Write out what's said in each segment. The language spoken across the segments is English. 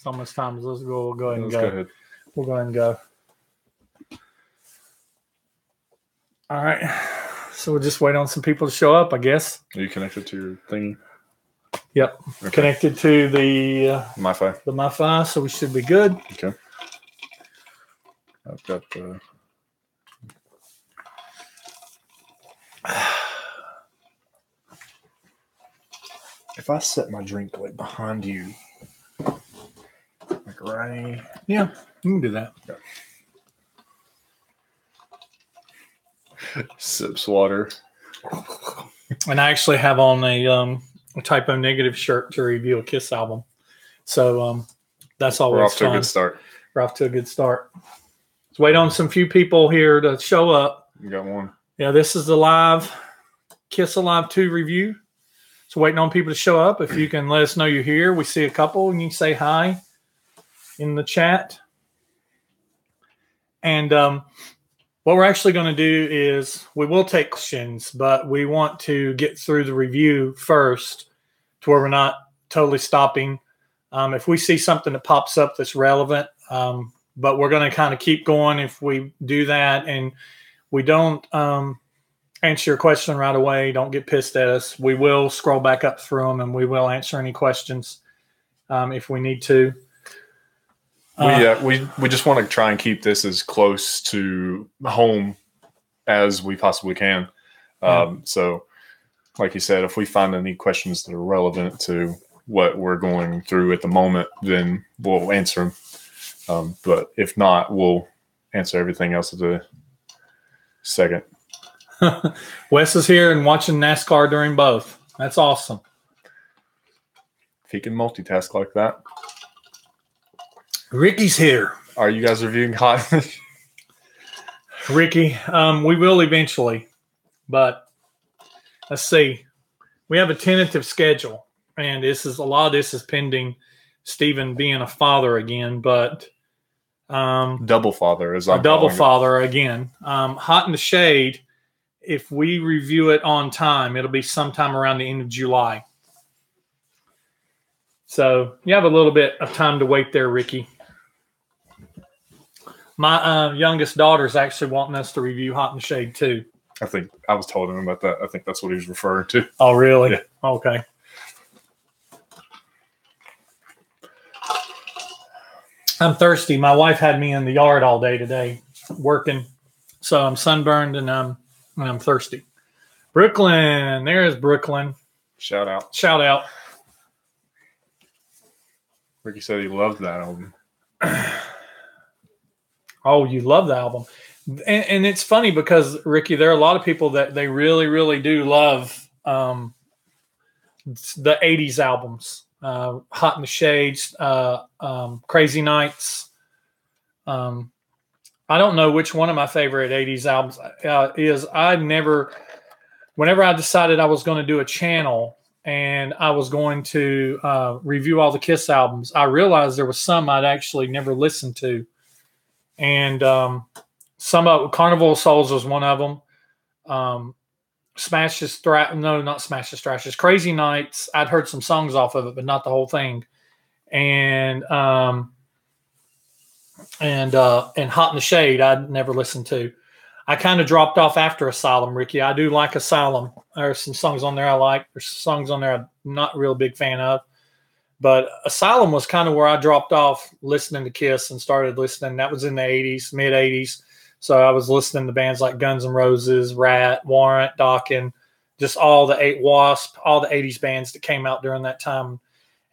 It's almost time. Let's go. We'll go ahead and Let's go ahead. We'll go ahead and go. All right. So we'll just wait on some people to show up, I guess. Are you connected to your thingy? Yep. Okay. Connected to the MiFi. The MiFi, so we should be good. Okay. I've got the. If I set my drink like behind you, like right. Yeah, you can do that. Okay. Sips water. And I actually have on a Typo Negative shirt to review a Kiss album. So that's always We're off to fun. a good start. We're off to a good start. Let's wait on some few people here to show up. You got one. Yeah, this is the live Kiss Alive 2 review. So waiting on people to show up. If you can let us know you're here. We see a couple and you can say hi in the chat. And what we're actually going to do is we will take questions, but we want to get through the review first to where we're not totally stopping. If we see something that pops up that's relevant, but we're going to kind of keep going if we do that and we don't answer your question right away, don't get pissed at us. We will scroll back up through them and we will answer any questions if we need to. We just want to try and keep this as close to home as we possibly can. So, like you said, if we find any questions that are relevant to what we're going through at the moment, then we'll answer them. But if not, we'll answer everything else at the second. Wes is here and watching NASCAR during both. That's awesome. If he can multitask like that. Ricky's here. Are you guys reviewing hot? Ricky, we will eventually, but let's see. We have a tentative schedule, and a lot of this is pending Stephen being a father again, but double father as I'm double father again. Hot in the Shade. If we review it on time, it'll be sometime around the end of July. So you have a little bit of time to wait there, Ricky. My youngest daughter is actually wanting us to review Hot in the Shade too. I think I was told him about that. I think that's what he was referring to. Oh, really? Yeah. Okay. I'm thirsty. My wife had me in the yard all day today working. So I'm sunburned and I'm thirsty. Brooklyn. There's Brooklyn. Shout out. Shout out. Ricky said he loved that album. Oh, you love the album. And it's funny because, Ricky, there are a lot of people that they really, really do love the 80s albums. Hot in the Shades, Crazy Nights. I don't know which one of my favorite 80s albums is. Whenever I decided I was going to do a channel and I was going to review all the Kiss albums, I realized there was some I'd actually never listened to. And some of Carnival of Souls was one of them. Smashes, not Smashes, Thrashes. Crazy Nights. I'd heard some songs off of it, but not the whole thing. And Hot in the Shade, I'd never listened to. I kind of dropped off after Asylum, Ricky. I do like Asylum. There's some songs on there I like. There's songs on there I'm not a real big fan of. But Asylum was kind of where I dropped off listening to Kiss and started listening. That was in the 80s, mid-80s. So I was listening to bands like Guns N' Roses, Rat, Warrant, Rockin, just all the Wasp, all the 80s bands that came out during that time.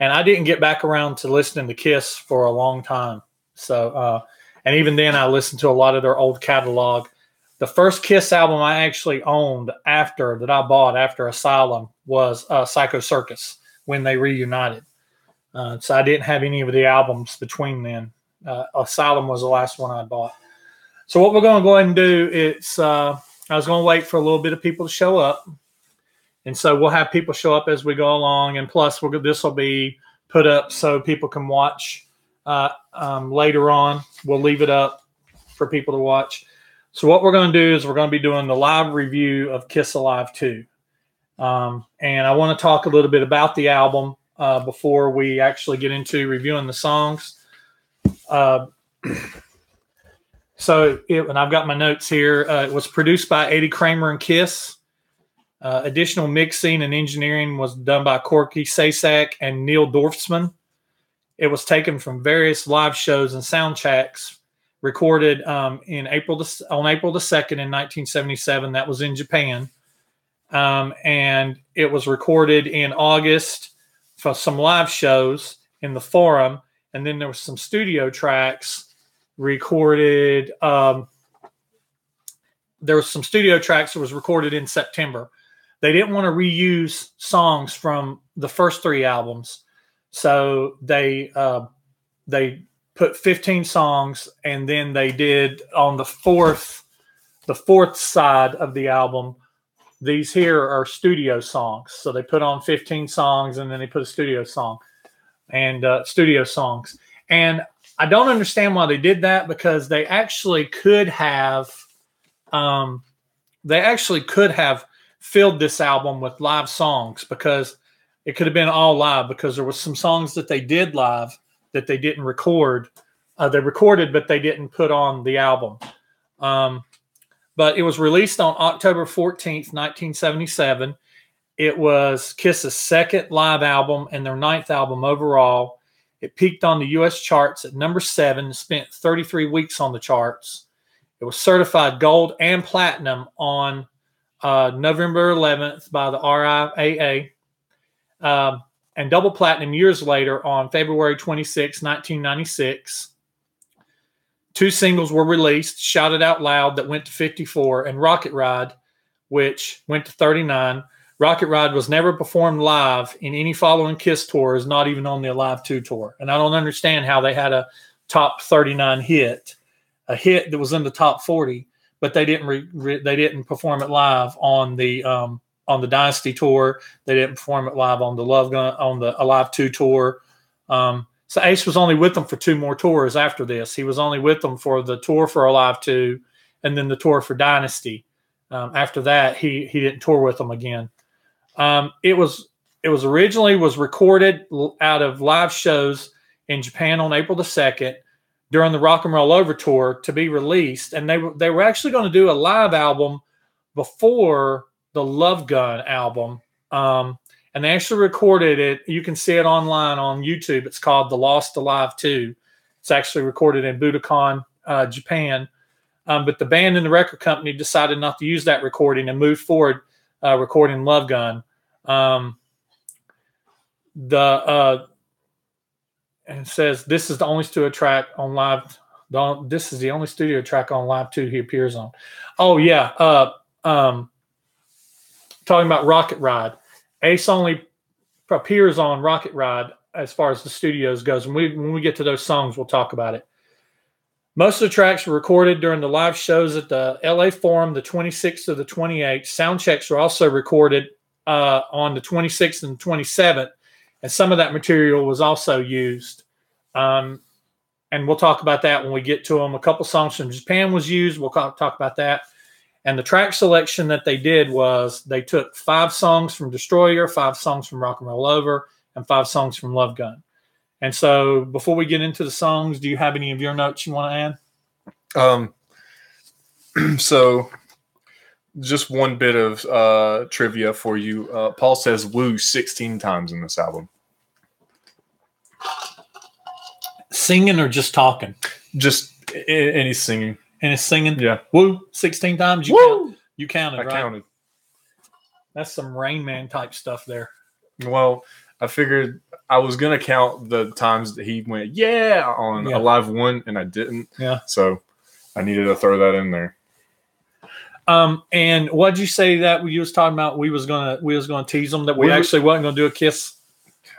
And I didn't get back around to listening to Kiss for a long time. So, and even then I listened to a lot of their old catalog. The first Kiss album I actually owned that I bought after Asylum was Psycho Circus when they reunited. So I didn't have any of the albums between then. Asylum was the last one I bought. So what we're going to go ahead and do is I was going to wait for a little bit of people to show up. And so we'll have people show up as we go along. And plus, this will be put up so people can watch later on. We'll leave it up for people to watch. So what we're going to do is we're going to be doing the live review of Kiss Alive 2. And I want to talk a little bit about the album. before we actually get into reviewing the songs. And I've got my notes here. It was produced by Eddie Kramer and Kiss. Additional mixing and engineering was done by Corky Sasak and Neil Dorfsman. It was taken from various live shows and soundtracks recorded on April the 2nd in 1977. That was in Japan. And it was recorded in August for some live shows in the Forum. And then there was some studio tracks recorded. There was some studio tracks that was recorded in September. They didn't want to reuse songs from the first 3 albums. So they put 15 songs, and then they did on the fourth side of the album. These here are studio songs. So they put on 15 songs, and then they put a studio song and studio songs. And I don't understand why they did that, because they actually could have filled this album with live songs, because it could have been all live, because there was some songs that they did live that they didn't record. They recorded, but they didn't put on the album. But it was released on October 14th, 1977. It was Kiss's 2nd live album and their 9th album overall. It peaked on the U.S. charts at number 7 and spent 33 weeks on the charts. It was certified gold and platinum on November 11th by the RIAA, and double platinum years later on February 26, 1996. 2 singles were released, Shout It Out Loud, that went to 54, and Rocket Ride, which went to 39. Rocket Ride was never performed live in any following Kiss tours, not even on the Alive 2 tour. And I don't understand how they had a top 39 hit, a hit that was in the top 40, but they didn't perform it live on the Dynasty tour. They didn't perform it live on the Love Gun, on the Alive 2 tour. So Ace was only with them for 2 more tours after this. He was only with them for the tour for Alive 2 and then the tour for Dynasty. After that, he didn't tour with them again. It was originally recorded out of live shows in Japan on April the 2nd during the Rock and Roll Over tour to be released. And they were actually going to do a live album before the Love Gun album. And they actually recorded it. You can see it online on YouTube. It's called The Lost Alive 2. It's actually recorded in Budokan, Japan. But the band and the record company decided not to use that recording and moved forward recording Love Gun. And it says this is the only studio track on Live. This is the only studio track on Live 2 he appears on. Oh, yeah. Talking about Rocket Ride. Ace only appears on Rocket Ride as far as the studios goes. And when we get to those songs, we'll talk about it. Most of the tracks were recorded during the live shows at the LA Forum, the 26th to the 28th. Sound checks were also recorded on the 26th and 27th. And some of that material was also used. And we'll talk about that when we get to them. A couple songs from Japan was used. We'll talk about that. And the track selection that they did was they took 5 songs from Destroyer, 5 songs from Rock and Roll Over, and 5 songs from Love Gun. And so before we get into the songs, do you have any of your notes you want to add? So just one bit of trivia for you. Paul says woo 16 times in this album. Singing or just talking? Just any singing. And it's singing, yeah, woo 16 times. You counted, right? I counted. That's some Rain Man type stuff there. Well, I figured I was gonna count the times that he went on Alive 1, and I didn't. Yeah. So I needed to throw that in there. And what'd you say that you was talking about? We was gonna tease them that we actually wasn't gonna do a Kiss.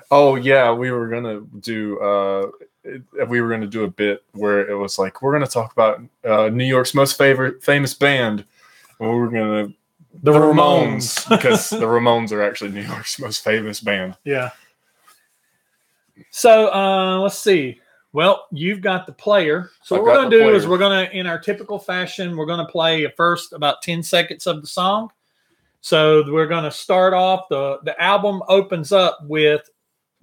Oh yeah, we were gonna do a bit where it was like we're gonna talk about New York's most famous band, and we were gonna the Ramones because the Ramones are actually New York's most famous band. Yeah. So let's see. Well, you've got the player. So what we're going to do is we're going to, in our typical fashion, we're going to play first about 10 seconds of the song. So we're going to start off. The album opens up with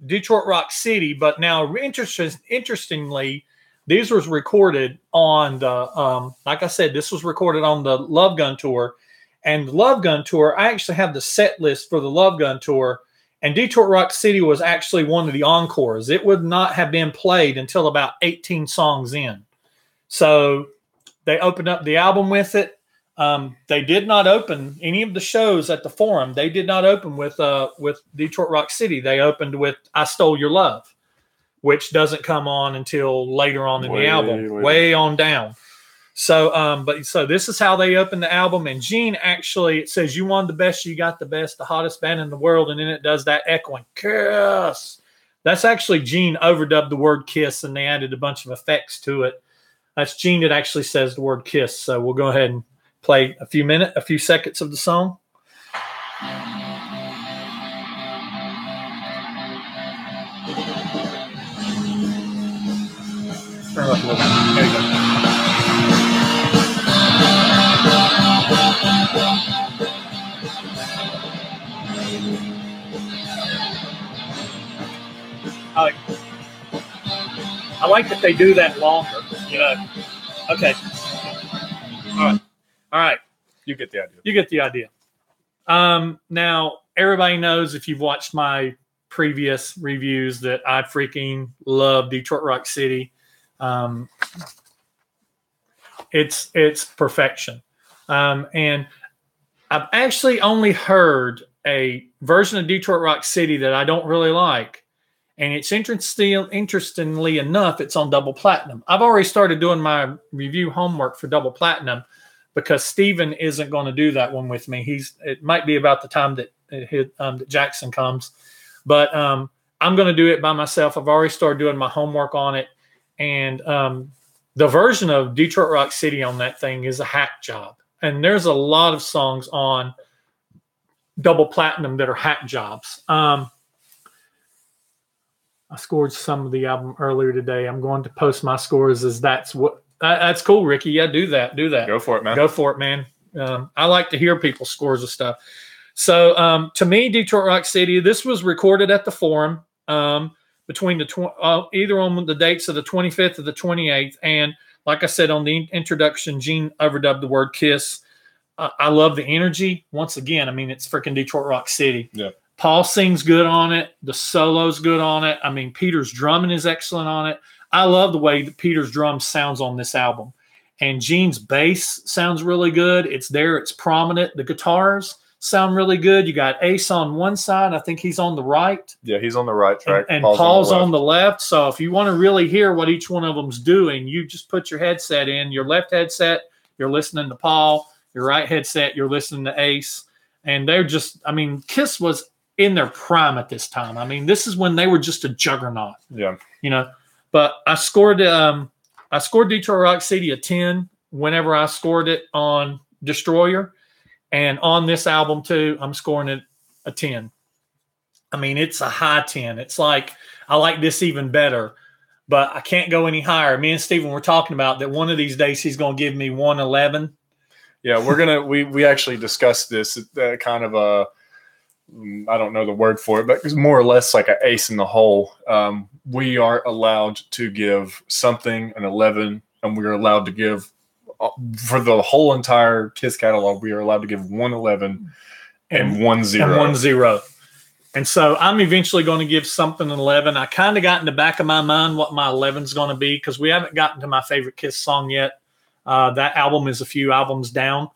Detroit Rock City, but now interestingly, these was recorded on the like I said, this was recorded on the Love Gun tour, and the Love Gun tour. I actually have the set list for the Love Gun tour, and Detroit Rock City was actually one of the encores. It would not have been played until about 18 songs in, so they opened up the album with it. They did not open any of the shows at the Forum. They did not open with Detroit Rock City. They opened with "I Stole Your Love," which doesn't come on until later on in the album, way on down. So, so this is how they opened the album. And Gene actually, it says, "You won the best, you got the best, the hottest band in the world," and then it does that echoing "Kiss." That's actually Gene overdubbed the word "kiss," and they added a bunch of effects to it. That's Gene that actually says the word "kiss." So we'll go ahead and play a few seconds of the song. Turn it up a little bit. There you go. I like that they do that longer, you know. Okay. All right. You get the idea. You get the idea. Now, everybody knows, if you've watched my previous reviews, that I freaking love Detroit Rock City. It's perfection. And I've actually only heard a version of Detroit Rock City that I don't really like. And it's interestingly enough, it's on Double Platinum. I've already started doing my review homework for Double Platinum, because Steven isn't going to do that one with me. It might be about the time that Jackson comes, but I'm going to do it by myself. I've already started doing my homework on it, and the version of Detroit Rock City on that thing is a hack job. And there's a lot of songs on Double Platinum that are hack jobs. I scored some of the album earlier today. I'm going to post my scores as that's cool, Ricky. Yeah, do that. Go for it, man. Go for it, man. I like to hear people's scores of stuff. So to me, Detroit Rock City, this was recorded at the Forum between either on the dates of the 25th or the 28th. And like I said on the introduction, Gene overdubbed the word "kiss." I love the energy. Once again, I mean, it's freaking Detroit Rock City. Yeah. Paul sings good on it. The solo's good on it. I mean, Peter's drumming is excellent on it. I love the way that Peter's drum sounds on this album. And Gene's bass sounds really good. It's there. It's prominent. The guitars sound really good. You got Ace on one side. I think he's on the right. Yeah, he's on the right track. And Paul's on the left. So if you want to really hear what each one of them's doing, you just put your headset in. Your left headset, you're listening to Paul. Your right headset, you're listening to Ace. And they're just, I mean, Kiss was in their prime at this time. I mean, this is when they were just a juggernaut. Yeah. You know, but I scored Detroit Rock City a 10 whenever I scored it on Destroyer. And on this album too, I'm scoring it a 10. I mean, it's a high 10. It's like, I like this even better, but I can't go any higher. Me and Steven were talking about that one of these days he's going to give me 111. Yeah, we actually discussed this kind of a, I don't know the word for it, but it's more or less like an ace in the hole. We are allowed to give something an 11, and we're allowed to give, for the whole entire Kiss catalog, we are allowed to give 111 and 1 0. And 1 0. And so I'm eventually going to give something an 11. I kind of got in the back of my mind what my 11 is going to be, because we haven't gotten to my favorite Kiss song yet. That album is a few albums down.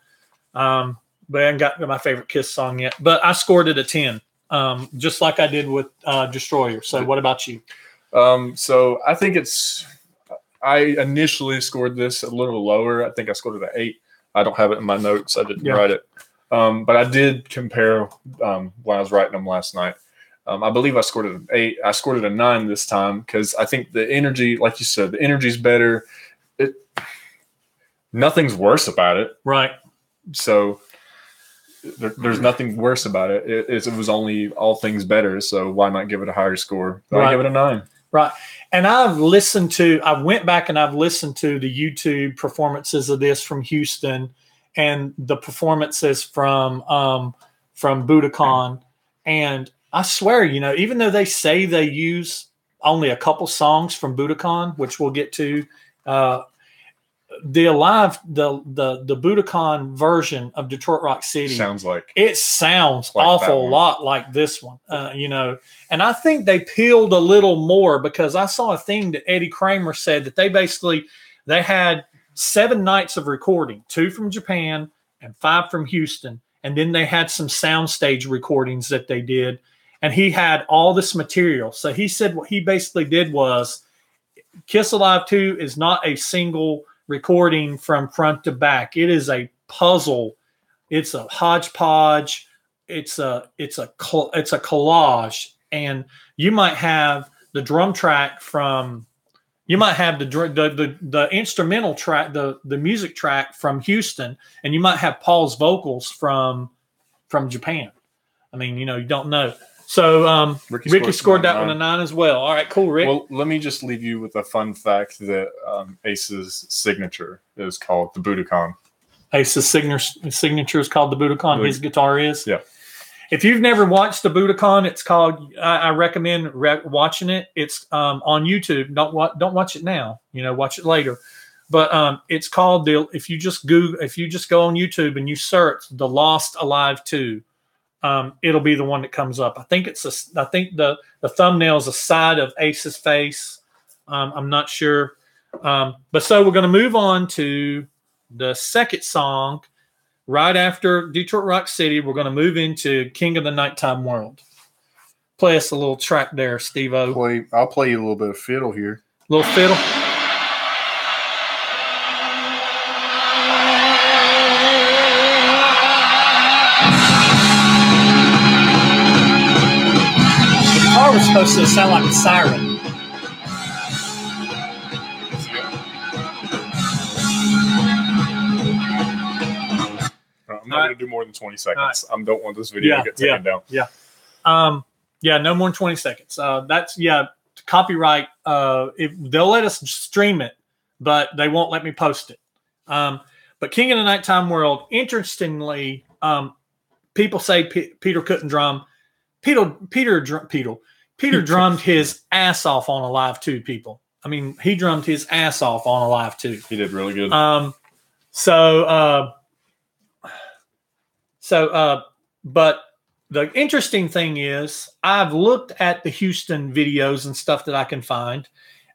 But I haven't gotten to my favorite Kiss song yet. But I scored it a 10, just like I did with Destroyer. So what about you? So I think I initially scored this a little lower. I think I scored it at 8. I don't have it in my notes. I didn't write it. But I did compare when I was writing them last night. I believe I scored it an 8. I scored it a 9 this time because I think the energy, like you said, the energy's better. Nothing's worse about it. Right. So there's nothing worse about it. It was only all things better. So why not give it a higher score? I give it a 9. Right. And I went back and I've listened to the YouTube performances of this from Houston and the performances from Budokan. And I swear, even though they say they use only a couple songs from Budokan, which we'll get to, the Budokan version of Detroit Rock City sounds awful lot like this one, and I think they peeled a little more, because I saw a thing that Eddie Kramer said that they had 7 nights of recording, 2 from Japan and 5 from Houston, and then they had some soundstage recordings that they did, and he had all this material. So he said what he basically did was, Kiss Alive 2 is not a single recording from front to back. It is a puzzle. It's a hodgepodge. It's a collage, and you might have the drum track from, you might have the instrumental track, the music track from Houston, and you might have Paul's vocals from Japan. I mean, you don't know. So Ricky scored that one a 9 as well. All right, cool, Rick. Well, let me just leave you with a fun fact that Ace's signature is called the Budokan. Ace's signature is called the Budokan. His guitar is? Yeah. If you've never watched the Budokan, it's called, I recommend watching it. It's on YouTube. Don't watch it now. Watch it later. But it's called, if you just go on YouTube and you search The Lost Alive 2, it'll be the one that comes up. I think the thumbnail is a side of Ace's face. I'm not sure. But so we're going to move on to the second song. Right after Detroit Rock City, we're going to move into King of the Nighttime World. Play us a little track there, Steve-O. I'll play you a little bit of fiddle here. Little fiddle. Was supposed to sound like a siren. I'm not going to do more than 20 seconds. Right. I don't want this video to get taken down. Yeah. No more than 20 seconds. That's copyright. They'll let us stream it, but they won't let me post it. But King of the Nighttime World, interestingly, people say Peter couldn't drum. Peter drummed his ass off on Alive 2, people. I mean, he drummed his ass off on Alive 2. He did really good. But the interesting thing is, I've looked at the Houston videos and stuff that I can find,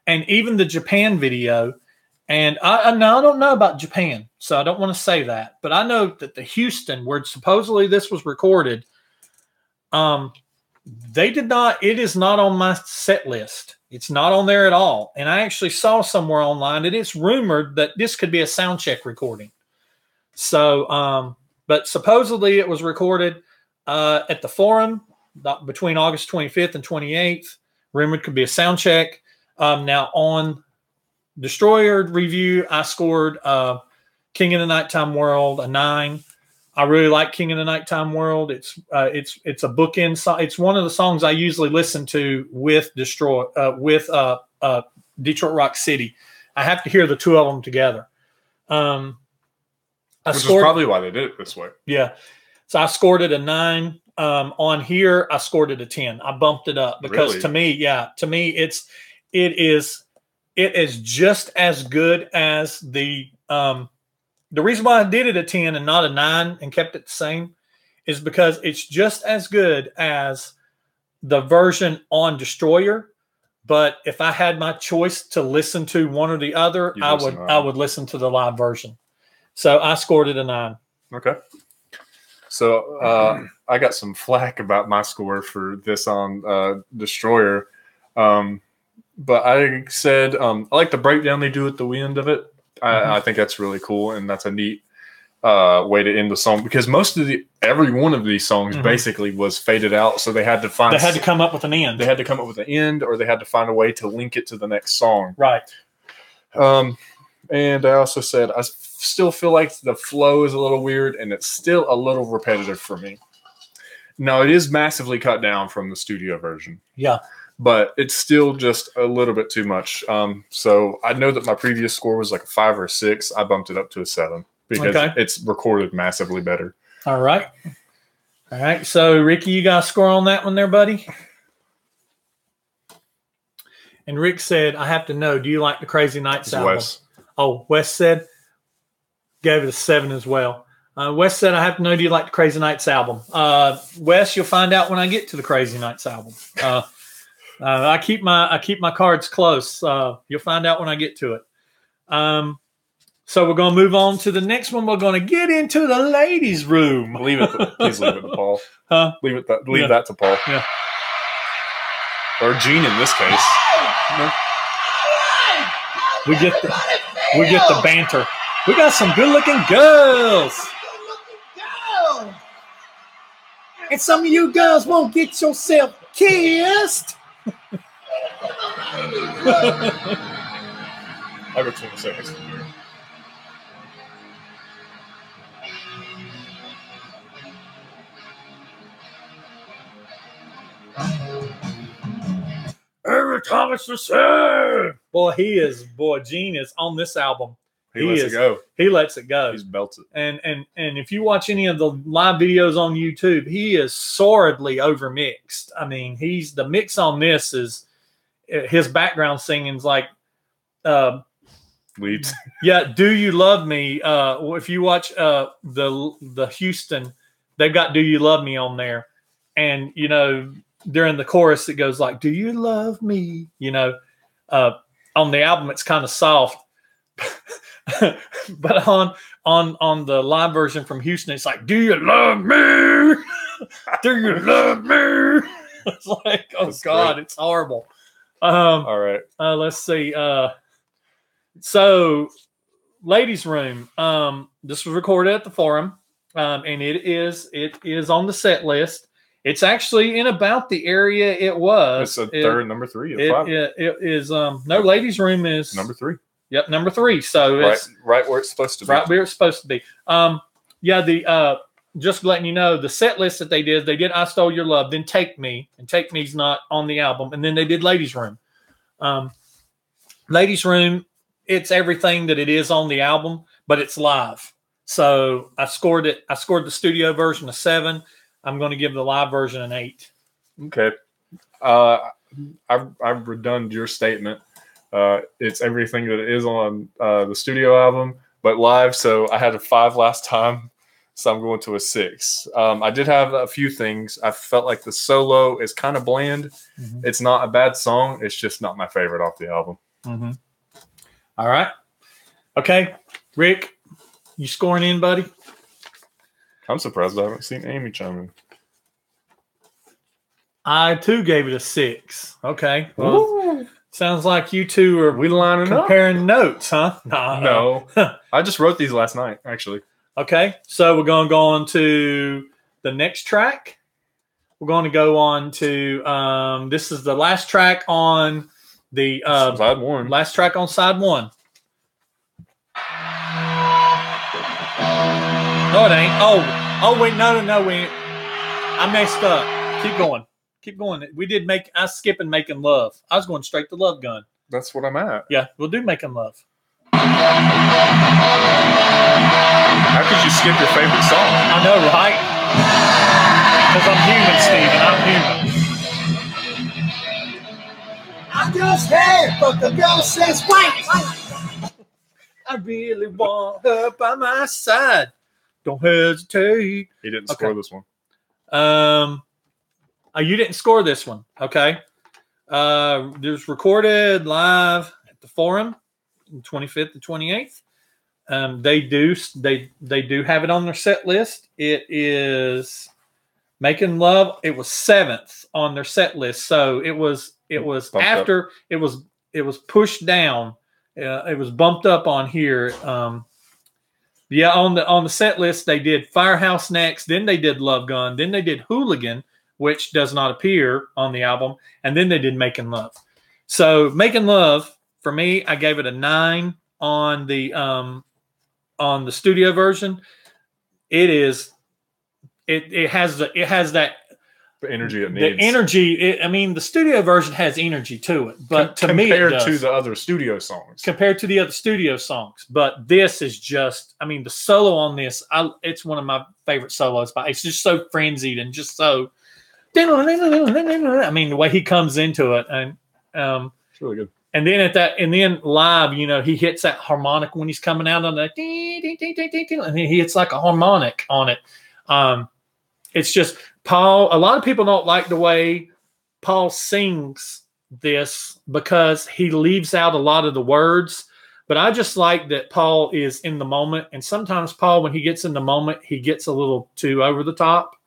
and even the Japan video. And I don't know about Japan, so I don't want to say that. But I know that the Houston, where supposedly this was recorded, they did not. It is not on my set list. It's not on there at all. And I actually saw somewhere online that it's rumored that this could be a sound check recording. So, but supposedly it was recorded at the Forum between August 25th and 28th. Rumored could be a sound check. Now on Destroyer review, I scored King of the Nighttime World a 9. I really like King of the Nighttime World. It's a bookend song. It's one of the songs I usually listen to with Detroit Rock City. I have to hear the two of them together. Which is probably why they did it this way. Yeah. So I scored it a 9. On here, I scored it a 10. I bumped it up because to me, it is just as good as the reason why I did it a 10 and not a 9 and kept it the same is because it's just as good as the version on Destroyer. But if I had my choice to listen to one or the other, I would listen to the live version. So I scored it a 9. Okay. So I got some flack about my score for this on Destroyer. But I said I like the breakdown they do at the end of it. I think that's really cool, and that's a neat way to end the song because every one of these songs basically was faded out, so they had to come up with an end. They had to come up with an end, or they had to find a way to link it to the next song. Right. And I also said I still feel like the flow is a little weird, and it's still a little repetitive for me. Now, it is massively cut down from the studio version. Yeah. But it's still just a little bit too much. So I know that my previous score was like a 5 or 6. I bumped it up to a 7 because it's recorded massively better. All right. All right. So, Ricky, you got a score on that one there, buddy? And Rick said, I have to know, do you like the Crazy Nights album? Wes. Oh, Wes said, gave it a 7 as well. Wes said, I have to know, do you like the Crazy Nights album? Wes, you'll find out when I get to the Crazy Nights album. I keep my cards close. You'll find out when I get to it. So we're going to move on to the next one. We're going to get into the ladies' room. Please leave it to Paul. Huh? Leave that to Paul. Yeah. Or Gene in this case. We get the banter. We got some good-looking girls. And some of you girls won't get yourself kissed. I got 20 seconds. Every time it's the same. Boy, Gene is on this album. He lets it go. He lets it go. He's belts it. And if you watch any of the live videos on YouTube, he is sordidly overmixed. I mean, the mix on this is his background singing's like Leads. Yeah, Do You Love Me? If you watch the Houston, they've got Do You Love Me on there. And during the chorus it goes like, do you love me? On the album it's kind of soft. But on the live version from Houston, it's like, do you love me? Do you love me? It's like, oh, that's God, great. It's horrible. All right. Let's see. So, ladies' room. This was recorded at the Forum, and it is on the set list. It's actually in about the area it was. It's number 3 of 5. It is no, ladies' room is number 3. Yep, number 3. So it's right where it's supposed to be. Right where it's supposed to be. Just letting you know, the set list that they did I Stole Your Love, then Take Me, and Take Me's not on the album, and then they did Ladies' Room. Ladies' Room, it's everything that it is on the album, but it's live. So I scored the studio version a 7. I'm going to give the live version an 8. Okay. I've redone your statement. It's everything that it is on the studio album, but live. So I had a 5 last time, so I'm going to a 6. I did have a few things. I felt like the solo is kind of bland. Mm-hmm. It's not a bad song. It's just not my favorite off the album. Mm-hmm. All right. Okay. Rick, you scoring in, buddy? I'm surprised I haven't seen Amy chime in. I, too, gave it a 6. Okay. Well, sounds like you two are comparing notes, huh? No. I just wrote these last night, actually. Okay. So we're going to go on to the next track. We're going to go on to this is the last track on the side 1. Last track on side 1. No, it ain't. Oh, wait, no, wait. I messed up. Keep going. I was skipping Making Love. I was going straight to Love Gun. That's what I'm at. Yeah, we'll do Making Love. How could you skip your favorite song? I know, right? Because I'm human, Steven. I'm human. I'm just here, but the girl says wait. I really want her by my side. Don't hesitate. He didn't score this one. You didn't score this one. Okay. It was recorded live at the Forum, 25th to 28th. They do have it on their set list. It is Making Love. It was 7th on their set list. So it was after up. It was pushed down. It was bumped up on here. On the set list, they did Firehouse next, then they did Love Gun, then they did Hooligan, which does not appear on the album, and then they did Making Love. So Making Love, for me, I gave it a 9 on the studio version. It has that The energy it the needs. energy. I mean, the studio version has energy to it, but to me, it compared does. to the other studio songs. Compared to the other studio songs, but this is just. I mean, the solo on this, it's one of my favorite solos. But it's just so frenzied and just so. I mean, the way he comes into it, and It's really good. and then live, you know, he hits that harmonic when he's coming out on that, and he hits like a harmonic on it. It's just Paul. A lot of people don't like the way Paul sings this because he leaves out a lot of the words. But I just like that Paul is in the moment, and sometimes Paul, when he gets in the moment, he gets a little too over the top.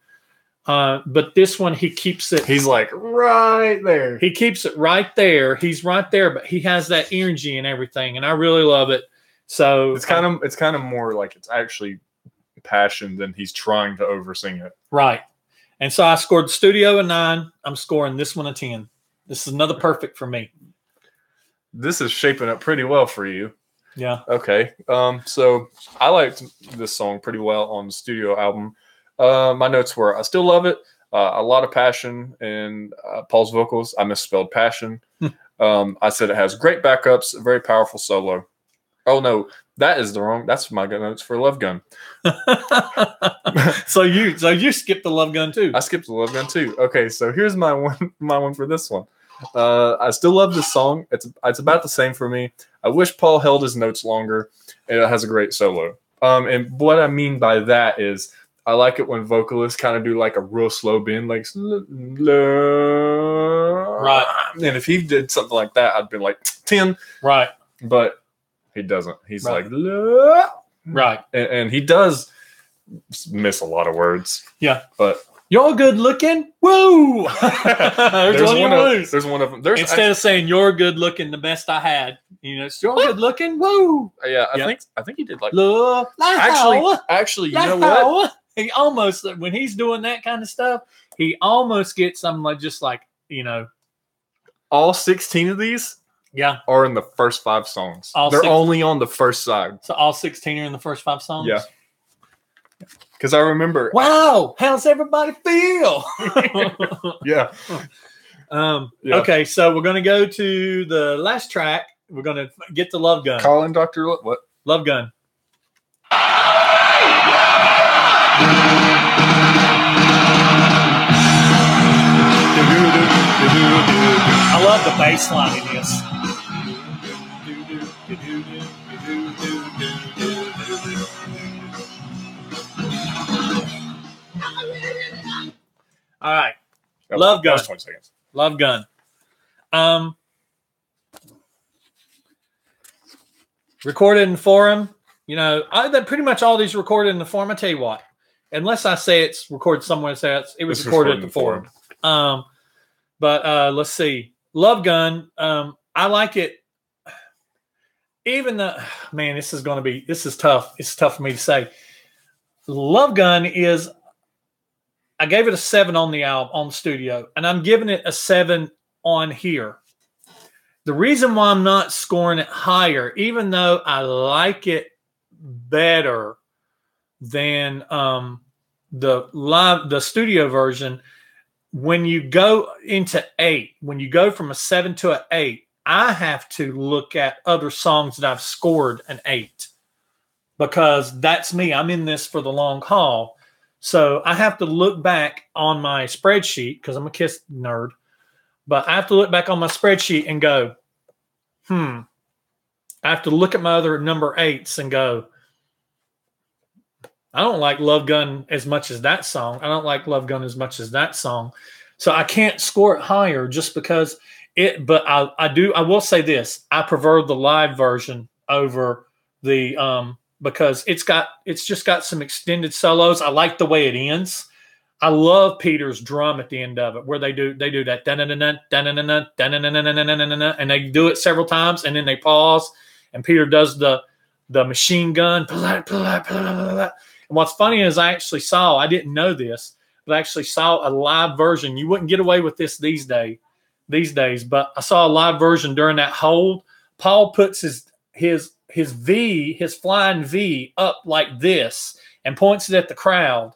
But this one, he keeps it. He's like right there. He keeps it right there. He's right there, but he has that energy and everything, and I really love it. So It's kind of more like it's actually passion than he's trying to oversing it. right. And so I scored the studio a 9. I'm scoring this one a 10. This is another perfect for me. This is shaping up pretty well for you. Yeah. Okay. So I liked this song pretty well on the studio album. My notes were, I still love it. A lot of passion in Paul's vocals. I misspelled passion. I said it has great backups, a very powerful solo. Oh no, that's my notes for Love Gun. so you skipped the Love Gun too. I skipped the Love Gun too. Okay, so here's my one for this one. I still love this song. It's about the same for me. I wish Paul held his notes longer, and it has a great solo. And what I mean by that is I like it when vocalists kind of do like a real slow bend, like right. And if he did something like that, I'd be like 10. Right. But he doesn't. He's Right. like right. And he does miss a lot of words. Yeah. But you're good looking. Woo! there's one of them. Instead of saying you're good looking, the best I had, you know, it's you're good looking. Woo! Yeah, Yep. I think he did like Look, actually, you know what? He almost, when he's doing that kind of stuff, he almost gets something like just like, you know, all 16 of these yeah, are in the first 5 songs. They're only on the first side. So all 16 are in the first 5 songs? Yeah. Because I remember. Wow, how's everybody feel? Yeah. Yeah. Okay, so we're going to go to the last track. We're going to get the Love Gun. Calling Dr. What? Love Gun. I love the bass line in this. All right. Love Gun. 20 seconds. Love Gun. Recorded in Forum. You know, pretty much all these recorded in the Forum. I tell you what, unless I say it's recorded somewhere else, it was recorded at the Forum. But let's see. Love Gun. I like it. Even though, man, this is tough. It's tough for me to say. Love Gun is, I gave it a 7 on the album, on the studio, and I'm giving it a 7 on here. The reason why I'm not scoring it higher, even though I like it better than the studio version, when you go into 8, when you go from a 7 to an 8, I have to look at other songs that I've scored an 8 because that's me. I'm in this for the long haul. So I have to look back on my spreadsheet because I'm a KISS nerd. But I have to look back on my spreadsheet and go, I have to look at my other number 8s and go, I don't like Love Gun as much as that song. I don't like Love Gun as much as that song. So I can't score it higher just because but I will say this. I prefer the live version over the because it's just got some extended solos. I like the way it ends. I love Peter's drum at the end of it, where they do that and they do it several times, and then they pause, and Peter does the machine gun. And what's funny is I didn't know this, but I actually saw a live version. You wouldn't get away with this these days, but I saw a live version during that hold. Paul puts his V, his flying V, up like this and points it at the crowd.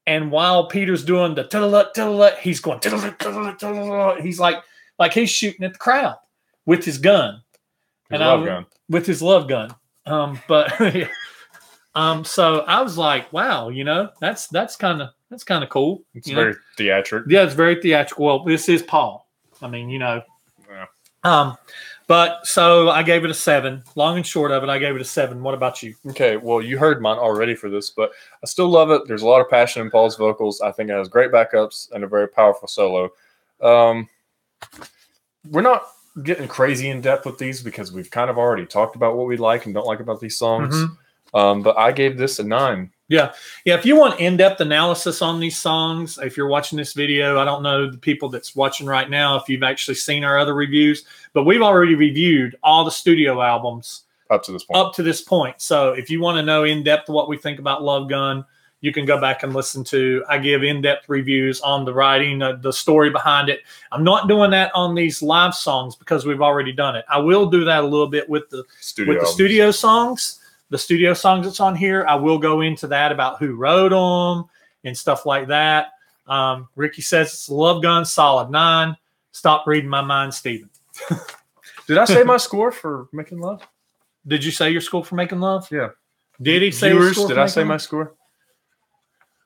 And while Peter's doing the tut, he's going tut. He's like he's shooting at the crowd with his gun, with his love gun. So I was like, wow, that's kind of cool. It's very theatrical. Yeah, it's very theatrical. Well, this is Paul. I mean, Yeah. But so I gave it a 7. Long and short of it, I gave it a 7. What about you? Okay, well, you heard mine already for this, but I still love it. There's a lot of passion in Paul's vocals. I think it has great backups and a very powerful solo. We're not getting crazy in depth with these because we've kind of already talked about what we like and don't like about these songs. But I gave this a 9. Yeah. If you want in-depth analysis on these songs, if you're watching this video, I don't know the people that's watching right now if you've actually seen our other reviews, but we've already reviewed all the studio albums up to this point. So if you want to know in-depth what we think about Love Gun, you can go back and listen to. I give in-depth reviews on the writing, the story behind it. I'm not doing that on these live songs because we've already done it. I will do that a little bit with the studio songs. The studio songs that's on here, I will go into that about who wrote them and stuff like that. Ricky says it's a Love Gun, solid 9. Stop reading my mind, Steven. Did I say my score for Making Love? Did you say your score for Making Love? Yeah. Did he say Viewers, his score? Did I say my score?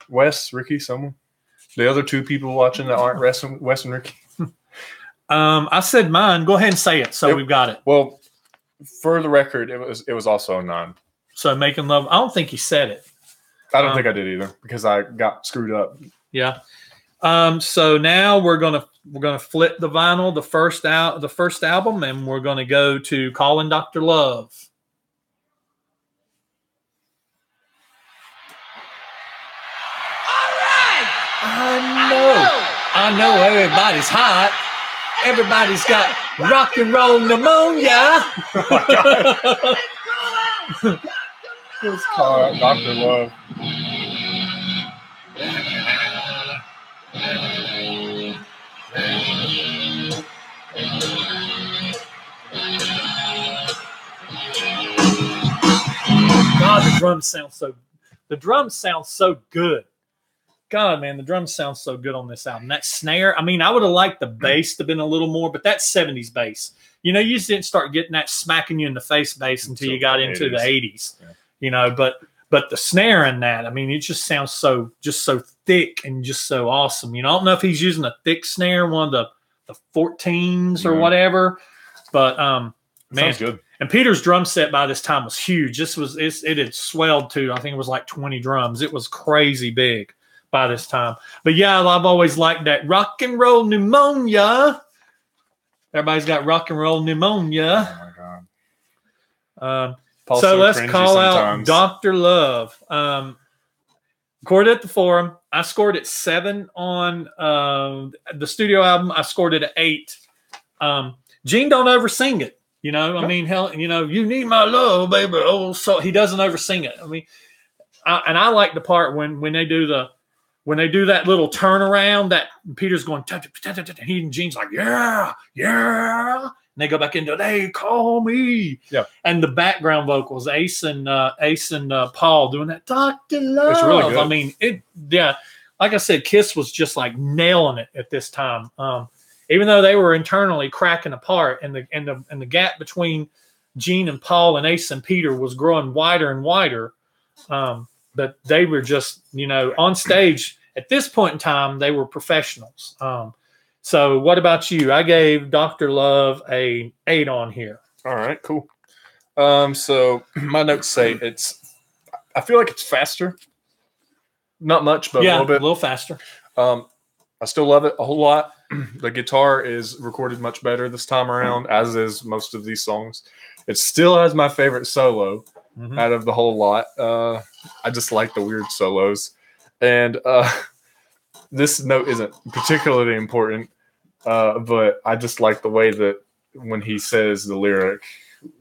Wes, Ricky, someone? The other 2 people watching that aren't Wes and Ricky? I said mine. Go ahead and say it so we've got it. Well, for the record, it was also a 9. So Making Love, I don't think he said it. I don't think I did either because I got screwed up. Yeah. So now we're gonna flip the vinyl, the first album, and we're gonna go to Calling Dr. Love. All right. I know everybody's hot. Everybody's got rock and roll pneumonia. It's called Dr. Love. God, the drums sound so good. God, man, the drums sound so good on this album. That snare, I mean, I would have liked the bass to have been a little more, but that's 70s bass. You just didn't start getting that smacking you in the face bass until you got into the 80s. Yeah. But the snare in that, I mean, it just sounds so thick and just so awesome. I don't know if he's using a thick snare, one of the 14s or whatever, but man, sounds good. And Peter's drum set by this time was huge. It had swelled to, I think it was like 20 drums. It was crazy big by this time. But yeah, I've always liked that rock and roll pneumonia. Everybody's got rock and roll pneumonia. Oh my God. So let's call out Dr. Love. Recorded at the Forum. I scored it 7 on the studio album. I scored it at 8. Gene don't oversing it. I mean, hell, you need my love, baby. Oh, so he doesn't oversing it. I mean, I like the part when they do that little turnaround that Peter's going, he and Gene's like, yeah. And they go back into, they call me. Yeah. And the background vocals, Ace and Paul doing that, Dr. Love. It's really good. I mean, like I said, Kiss was just like nailing it at this time. Even though they were internally cracking apart, and the gap between Gene and Paul and Ace and Peter was growing wider and wider, but they were just, on stage at this point in time, they were professionals. So what about you? I gave Dr. Love a 8 on here. All right, cool. So my notes say I feel like it's faster. Not much, but a little bit. A little faster. I still love it a whole lot. The guitar is recorded much better this time around, as is most of these songs. It still has my favorite solo out of the whole lot. I just like the weird solos. And this note isn't particularly important, but I just like the way that when he says the lyric,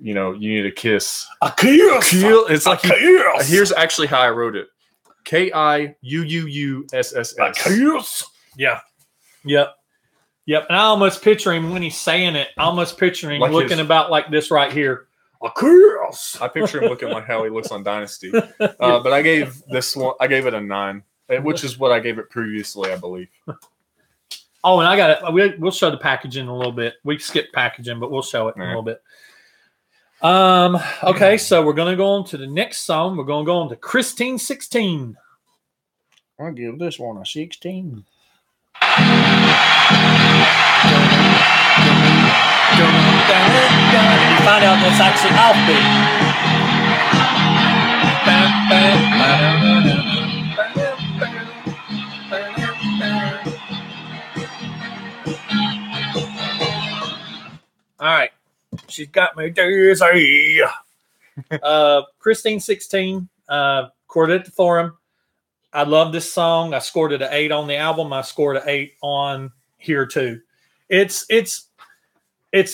you need a kiss. A kiss. It's like here's actually how I wrote it. KIUUUSSS. A kiss. Yeah. Yep. And I almost picture him when he's saying it. I almost picture him looking about like this right here. A kiss. I picture him looking like how he looks on Dynasty. But I gave this one. I gave it a 9. which is what I gave it previously, I believe. Oh, and I got it. We'll show the packaging in a little bit. We skipped packaging, but we'll show it in a little bit. Okay, so we're gonna go on to the next song. We're gonna go on to Christine 16. I'll give this one a 16. Find out that's actually offbeat. All right, she's got me dizzy. Christine 16, Quartet the Forum. I love this song. I scored it an 8 on the album. I scored an 8 on here too. It's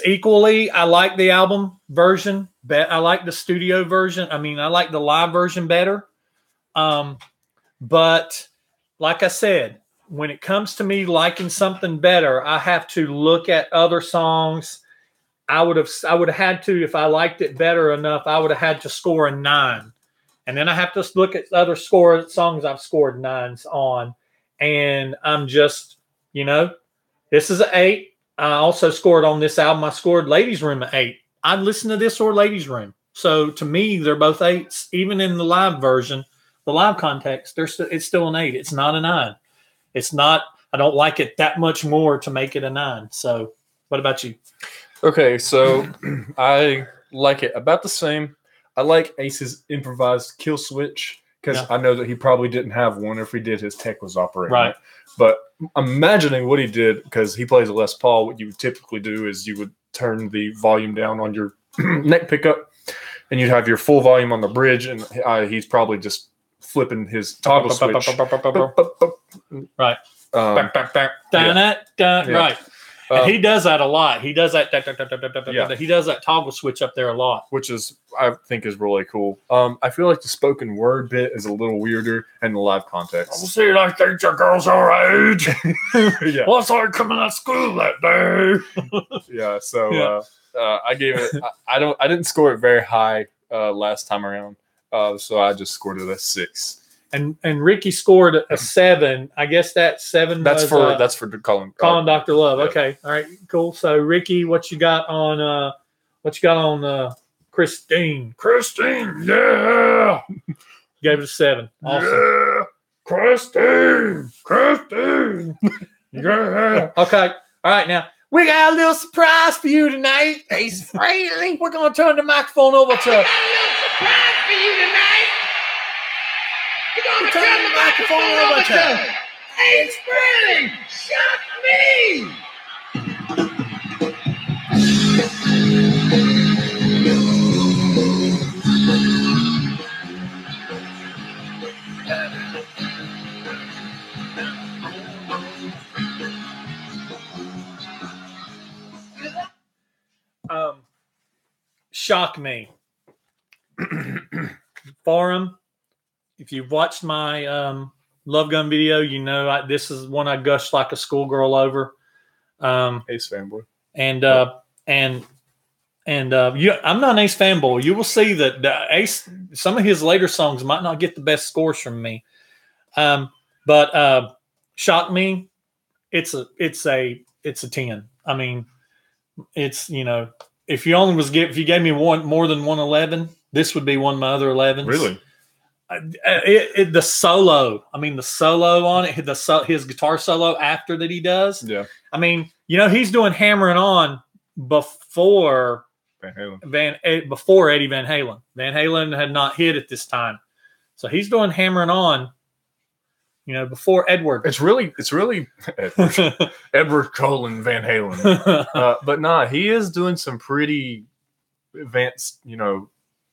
equally. I like the album version. I like the studio version. I mean, I like the live version better. But like I said, when it comes to me liking something better, I have to look at other songs. I would have had to, if I liked it better enough, I would have had to score a 9. And then I have to look at other songs I've scored 9s on. And I'm just, this is an 8. I also scored on this album. I scored Ladies Room an 8. I'd listen to this or Ladies Room. So to me, they're both 8s. Even in the live version, the live context, it's still an 8. It's not a 9. It's not. I don't like it that much more to make it a 9. So what about you? Okay, so I like it about the same. I like Ace's improvised kill switch because I know that he probably didn't have one. If he did, his tech was operating. Right. But imagining what he did, because he plays a Les Paul, what you would typically do is you would turn the volume down on your neck pickup, and you'd have your full volume on the bridge, and he's probably just flipping his toggle switch. Right. Yeah. Right. And he does that a lot. He does that. He does that toggle switch up there a lot, which is I think is really cool. I feel like the spoken word bit is a little weirder in the live context. I'll see, I think your girl's our age. Yeah. Well, I saw her coming out of school that day. Yeah. So I gave it. I didn't score it very high last time around. So I just scored it a 6. And Ricky scored a 7. I guess that 7. That's for calling Dr. Love. Yeah. Okay, all right, cool. So Ricky, what you got on Christine? Christine, yeah. Gave it a 7. Awesome. Yeah, Christine. Yeah. Okay. All right, now we got a little surprise for you tonight. Ace Frehley. We're gonna turn the microphone over to. We got a little surprise for you tonight. We're gonna turn the microphone over to Ace Frehley. Shock me. Shock me. Forum. If you've watched my Love Gun video, you know this is one I gushed like a schoolgirl over. Ace fanboy. I'm not an Ace fanboy. You will see that Ace, some of his later songs might not get the best scores from me. But Shock Me, it's a 10. I mean, it's, if you gave me one more than 111, this would be one of my other 11s. Really? The solo. I mean, the solo on it, his guitar solo after that he does. Yeah. I mean, he's doing Hammering On before before Eddie Van Halen. Van Halen had not hit at this time, so he's doing Hammering On. Before Edward. It's really Edward Cullen Van Halen. But nah, he is doing some pretty advanced,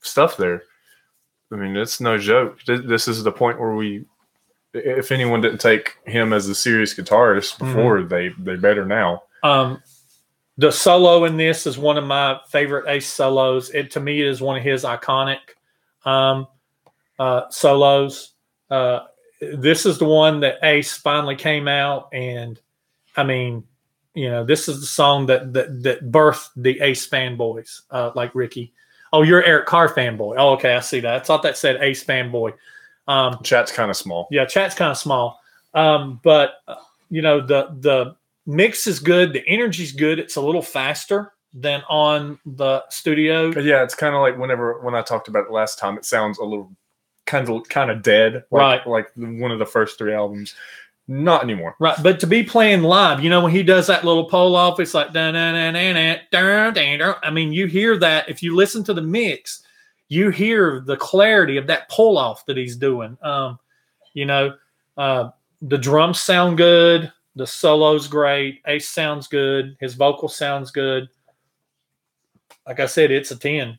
stuff there. I mean, it's no joke. This is the point where if anyone didn't take him as a serious guitarist before, they better now. The solo in this is one of my favorite Ace solos. To me, it is one of his iconic solos. This is the one that Ace finally came out, and I mean, this is the song that birthed the Ace fanboys, like Ricky. Oh, you're Eric Carr fanboy. Oh, okay, I see that. I thought that said Ace fanboy. Chat's kind of small. Yeah, chat's kind of small. But the mix is good. The energy's good. It's a little faster than on the studio. Yeah, it's kind of like when I talked about it last time, it sounds a little kind of dead. Right. Like one of the first 3 albums. Not anymore. Right. But to be playing live, when he does that little pull off, it's like, I mean, you hear that. If you listen to the mix, you hear the clarity of that pull off that he's doing. The drums sound good. The solo's great. Ace sounds good. His vocal sounds good. Like I said, it's a 10,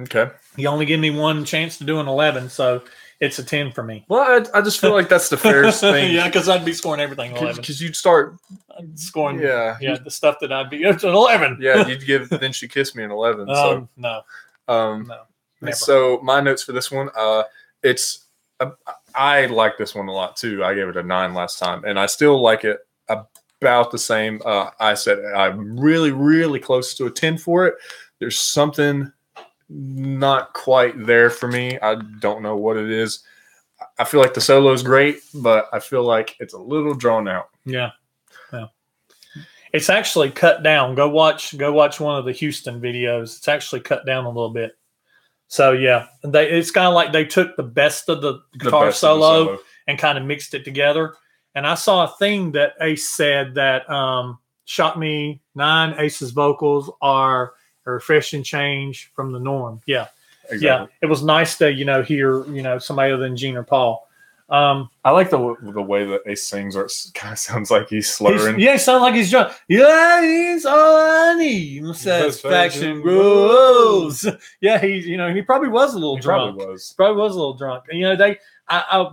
Okay. You only give me one chance to do an 11, so it's a 10 for me. Well, I just feel like that's the fairest thing. Yeah, because I'd be scoring everything 11. Because you'd start scoring, the stuff that I'd be, it's an 11. Yeah, you'd give Then She Kissed Me an 11. No. No. Never. So my notes for this one, I like this one a lot too. I gave it a 9 last time, and I still like it about the same. I said I'm really, really close to a 10 for it. There's something not quite there for me. I don't know what it is. I feel like the solo is great, but I feel like it's a little drawn out. Yeah. It's actually cut down. Go watch one of the Houston videos. It's actually cut down a little bit. So yeah, it's kind of like they took the best of the guitar solo and kind of mixed it together. And I saw a thing that Ace said that shocked me. 9, Ace's vocals are a refreshing change from the norm. Yeah. Exactly. Yeah. It was nice to, hear, somebody other than Gene or Paul. I like the way that Ace sings, or it kind of sounds like he's slurring. He sounds like he's drunk. Yeah, he's all I need. Satisfaction grows. Yeah, he probably was a little drunk. Probably was a little drunk. And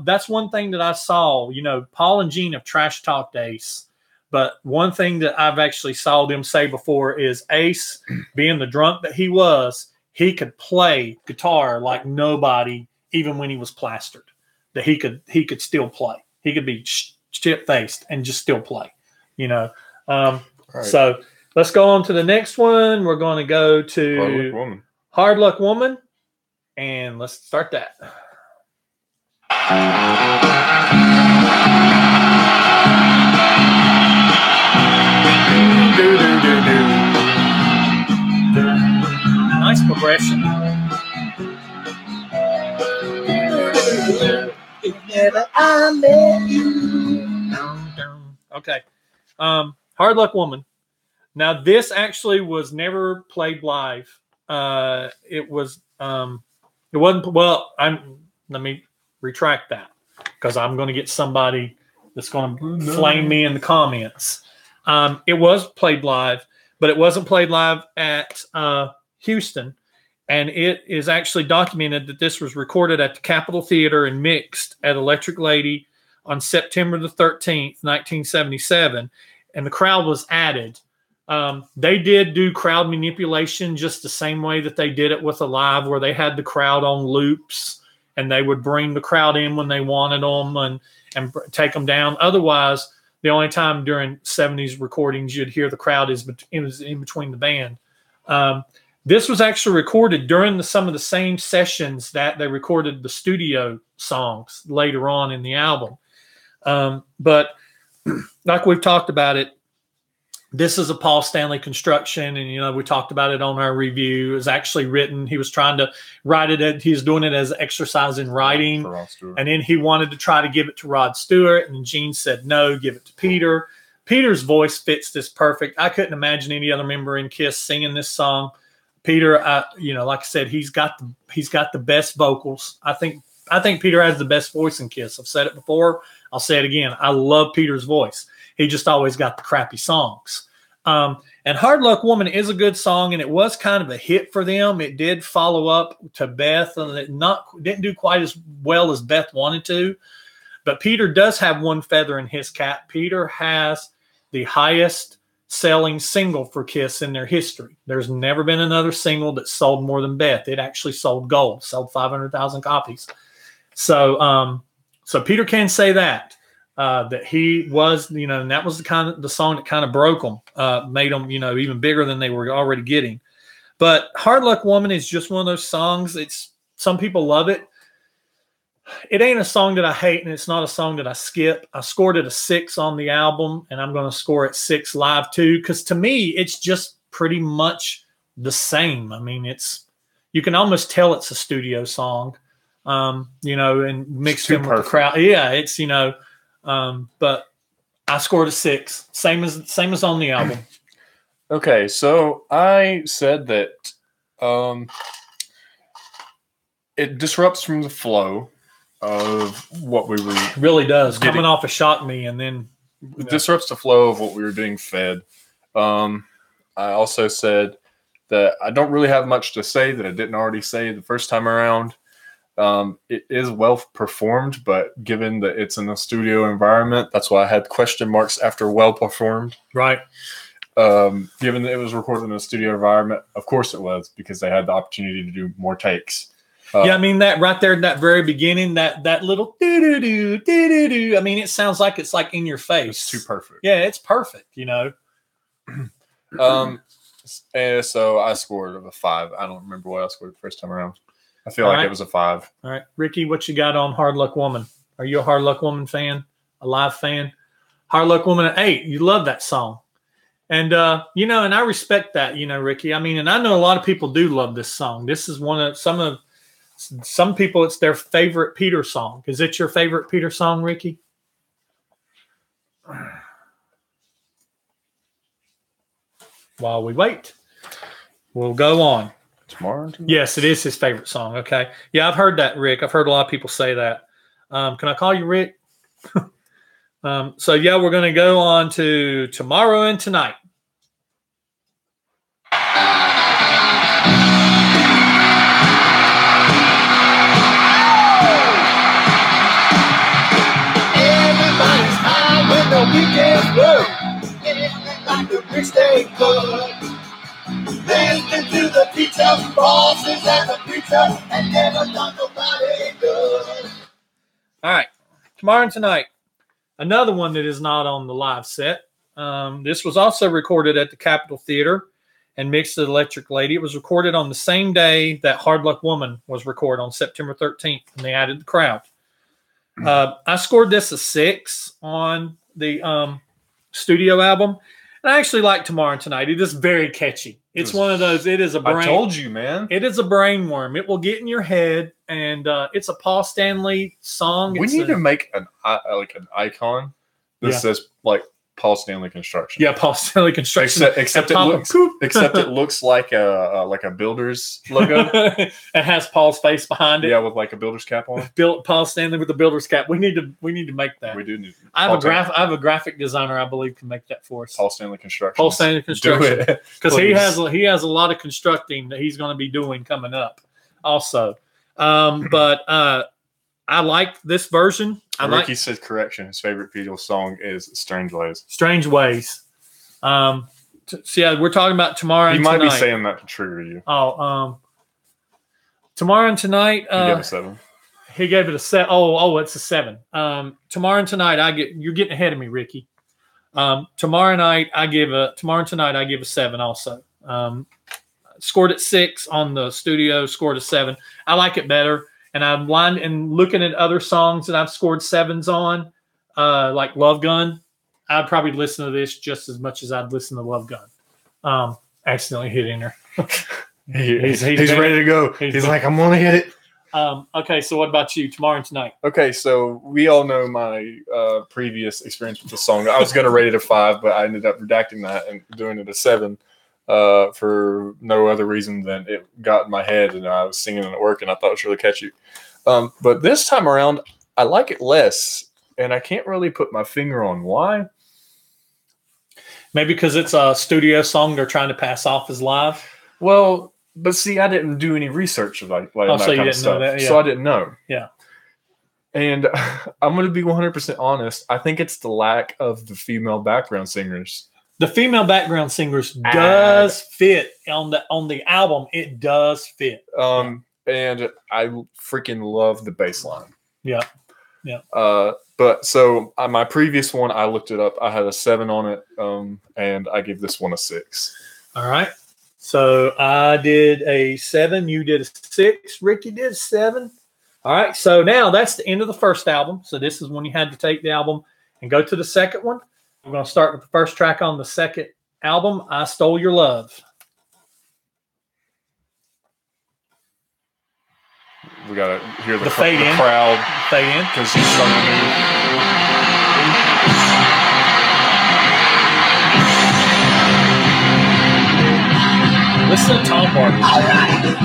that's one thing that I saw. Paul and Gene have trash talked Ace, but one thing that I've actually saw them say before is Ace, being the drunk that he was, he could play guitar like nobody, even when he was plastered. That he could still play. He could be chip faced and just still play, Right. So let's go on to the next one. We're going to go to Hard Luck Woman, and let's start that. Nice progression. I met you. Okay. Hard Luck Woman. Now, this actually was never played live. It wasn't. Well, let me retract that, because I'm going to get somebody that's going to flame me in the comments. It was played live, but it wasn't played live at Houston. And it is actually documented that this was recorded at the Capitol Theater and mixed at Electric Lady on September the 13th, 1977. And the crowd was added. They did do crowd manipulation just the same way that they did it with Alive, where they had the crowd on loops and they would bring the crowd in when they wanted them and take them down. Otherwise, the only time during 70s recordings you'd hear the crowd is in between the band. This was actually recorded during some of the same sessions that they recorded the studio songs later on in the album. But like we've talked about it, this is a Paul Stanley construction, and we talked about it on our review. It was actually written. He was trying to write it. He was doing it as exercise in writing, and then he wanted to try to give it to Rod Stewart, and Gene said no, give it to Peter. Peter's voice fits this perfect. I couldn't imagine any other member in Kiss singing this song. Peter, like I said, he's got the best vocals. I think Peter has the best voice in Kiss. I've said it before. I'll say it again. I love Peter's voice. He just always got the crappy songs. And Hard Luck Woman is a good song, and it was kind of a hit for them. It did follow up to Beth, and it didn't do quite as well as Beth wanted to. But Peter does have one feather in his cap. Peter has the highest selling single for Kiss in their history. There's never been another single that sold more than Beth. It actually sold gold, sold 500,000 copies. So Peter can say that he was, and that was the song that kind of broke them, made them, even bigger than they were already getting. But Hard Luck Woman is just one of those songs. Some people love it. It ain't a song that I hate, and it's not a song that I skip. I scored it a 6 on the album, and I'm going to score it 6 live too, because to me, it's just pretty much the same. I mean, you can almost tell it's a studio song, and mixed in with the crowd. Yeah, it's but I scored a 6, same as on the album. Okay, so I said that it disrupts from the flow of what we were. It really does. Coming off a Shock Me, and then it disrupts the flow of what we were being fed. I also said that I don't really have much to say that I didn't already say the first time around. It is well performed, but given that it's in a studio environment, that's why I had question marks after well performed. Right. Given that it was recorded in a studio environment, of course it was, because they had the opportunity to do more takes. Yeah, I mean, that right there in that very beginning, that little doo-doo-doo, doo-doo-doo, I mean, it sounds like it's like in your face. It's too perfect. Yeah, it's perfect, And so I scored a 5. I don't remember what I scored the first time around. I feel like it was a 5. All right. Ricky, what you got on Hard Luck Woman? Are you a Hard Luck Woman fan? A live fan? Hard Luck Woman at 8. You love that song. And, and I respect that, Ricky. I mean, and I know a lot of people do love this song. This is some people, it's their favorite Peter song. Is it your favorite Peter song, Ricky? While we wait, we'll go on. Tomorrow? Yes, it is his favorite song. Okay. Yeah, I've heard that, Rick. I've heard a lot of people say that. Can I call you Rick? So, yeah, we're going to go on to Tomorrow and Tonight. Everybody's high when the weekend's blue. It's like the rich day good. Listen to the teacher, bosses and the preacher, and never done nobody good. All right. Tomorrow and Tonight. Another one that is not on the live set. This was also recorded at the Capitol Theater and mixed at Electric Lady. It was recorded on the same day that Hard Luck Woman was recorded, on September 13th, and they added the crowd. I scored this a 6 on the studio album. And I actually like Tomorrow and Tonight. It is very catchy. It's one of those. It is a brain. I told you, man. It is a brain worm. It will get in your head, and it's a Paul Stanley song. We need to make an icon that says like Paul Stanley Construction. Yeah, Paul Stanley Construction. Except it looks like a builder's logo. It has Paul's face behind it. Yeah, with like a builder's cap on. Paul Stanley with the builder's cap. We need to make that. We do need. I have a graphic designer, I believe, can make that for us. Paul Stanley Construction. Paul Stanley Construction. Do it, because he has a lot of constructing that he's going to be doing coming up. Also, but I like this version. Ricky said correction. His favorite Beatles song is "Strange Ways." Strange Ways. So yeah, we're talking about Tomorrow and Tonight. He might be saying that to trigger you. Tomorrow and Tonight. He gave it a 7. He gave it a 7. Oh, it's a 7. Tomorrow and Tonight. You're getting ahead of me, Ricky. Tomorrow and Tonight. I give a 7 also. Scored at 6 on the studio. Scored a 7. I like it better. And I'm looking at other songs that I've scored 7s on, like Love Gun. I'd probably listen to this just as much as I'd listen to Love Gun. Accidentally hit enter. he's ready to go. He's like, I'm going to hit it. Okay, so what about you? Tomorrow and Tonight. Okay, so we all know my previous experience with the song. I was going to rate it a 5, but I ended up redacting that and doing it a 7. For no other reason than it got in my head and I was singing it at work and I thought it was really catchy. But this time around, I like it less and I can't really put my finger on why. Maybe because it's a studio song they're trying to pass off as live. Well, but see, I didn't do any research of that kind of stuff, so I didn't know. Yeah. And I'm going to be 100% honest. I think it's the lack of the female background singers. The female background singers does fit on the album. It does fit. And I freaking love the bass line. Yeah. But so my previous one, I looked it up. I had a 7 on it, and I gave this one a 6. All right. So I did a 7. You did a 6. Ricky did a 7. All right, so now that's the end of the first album. So this is when you had to take the album and go to the second one. We're going to start with the first track on the second album, I Stole Your Love. We got to hear the fade in. crowd. Fade in. Because he's starting to move. Listen to Tom Barton. All right.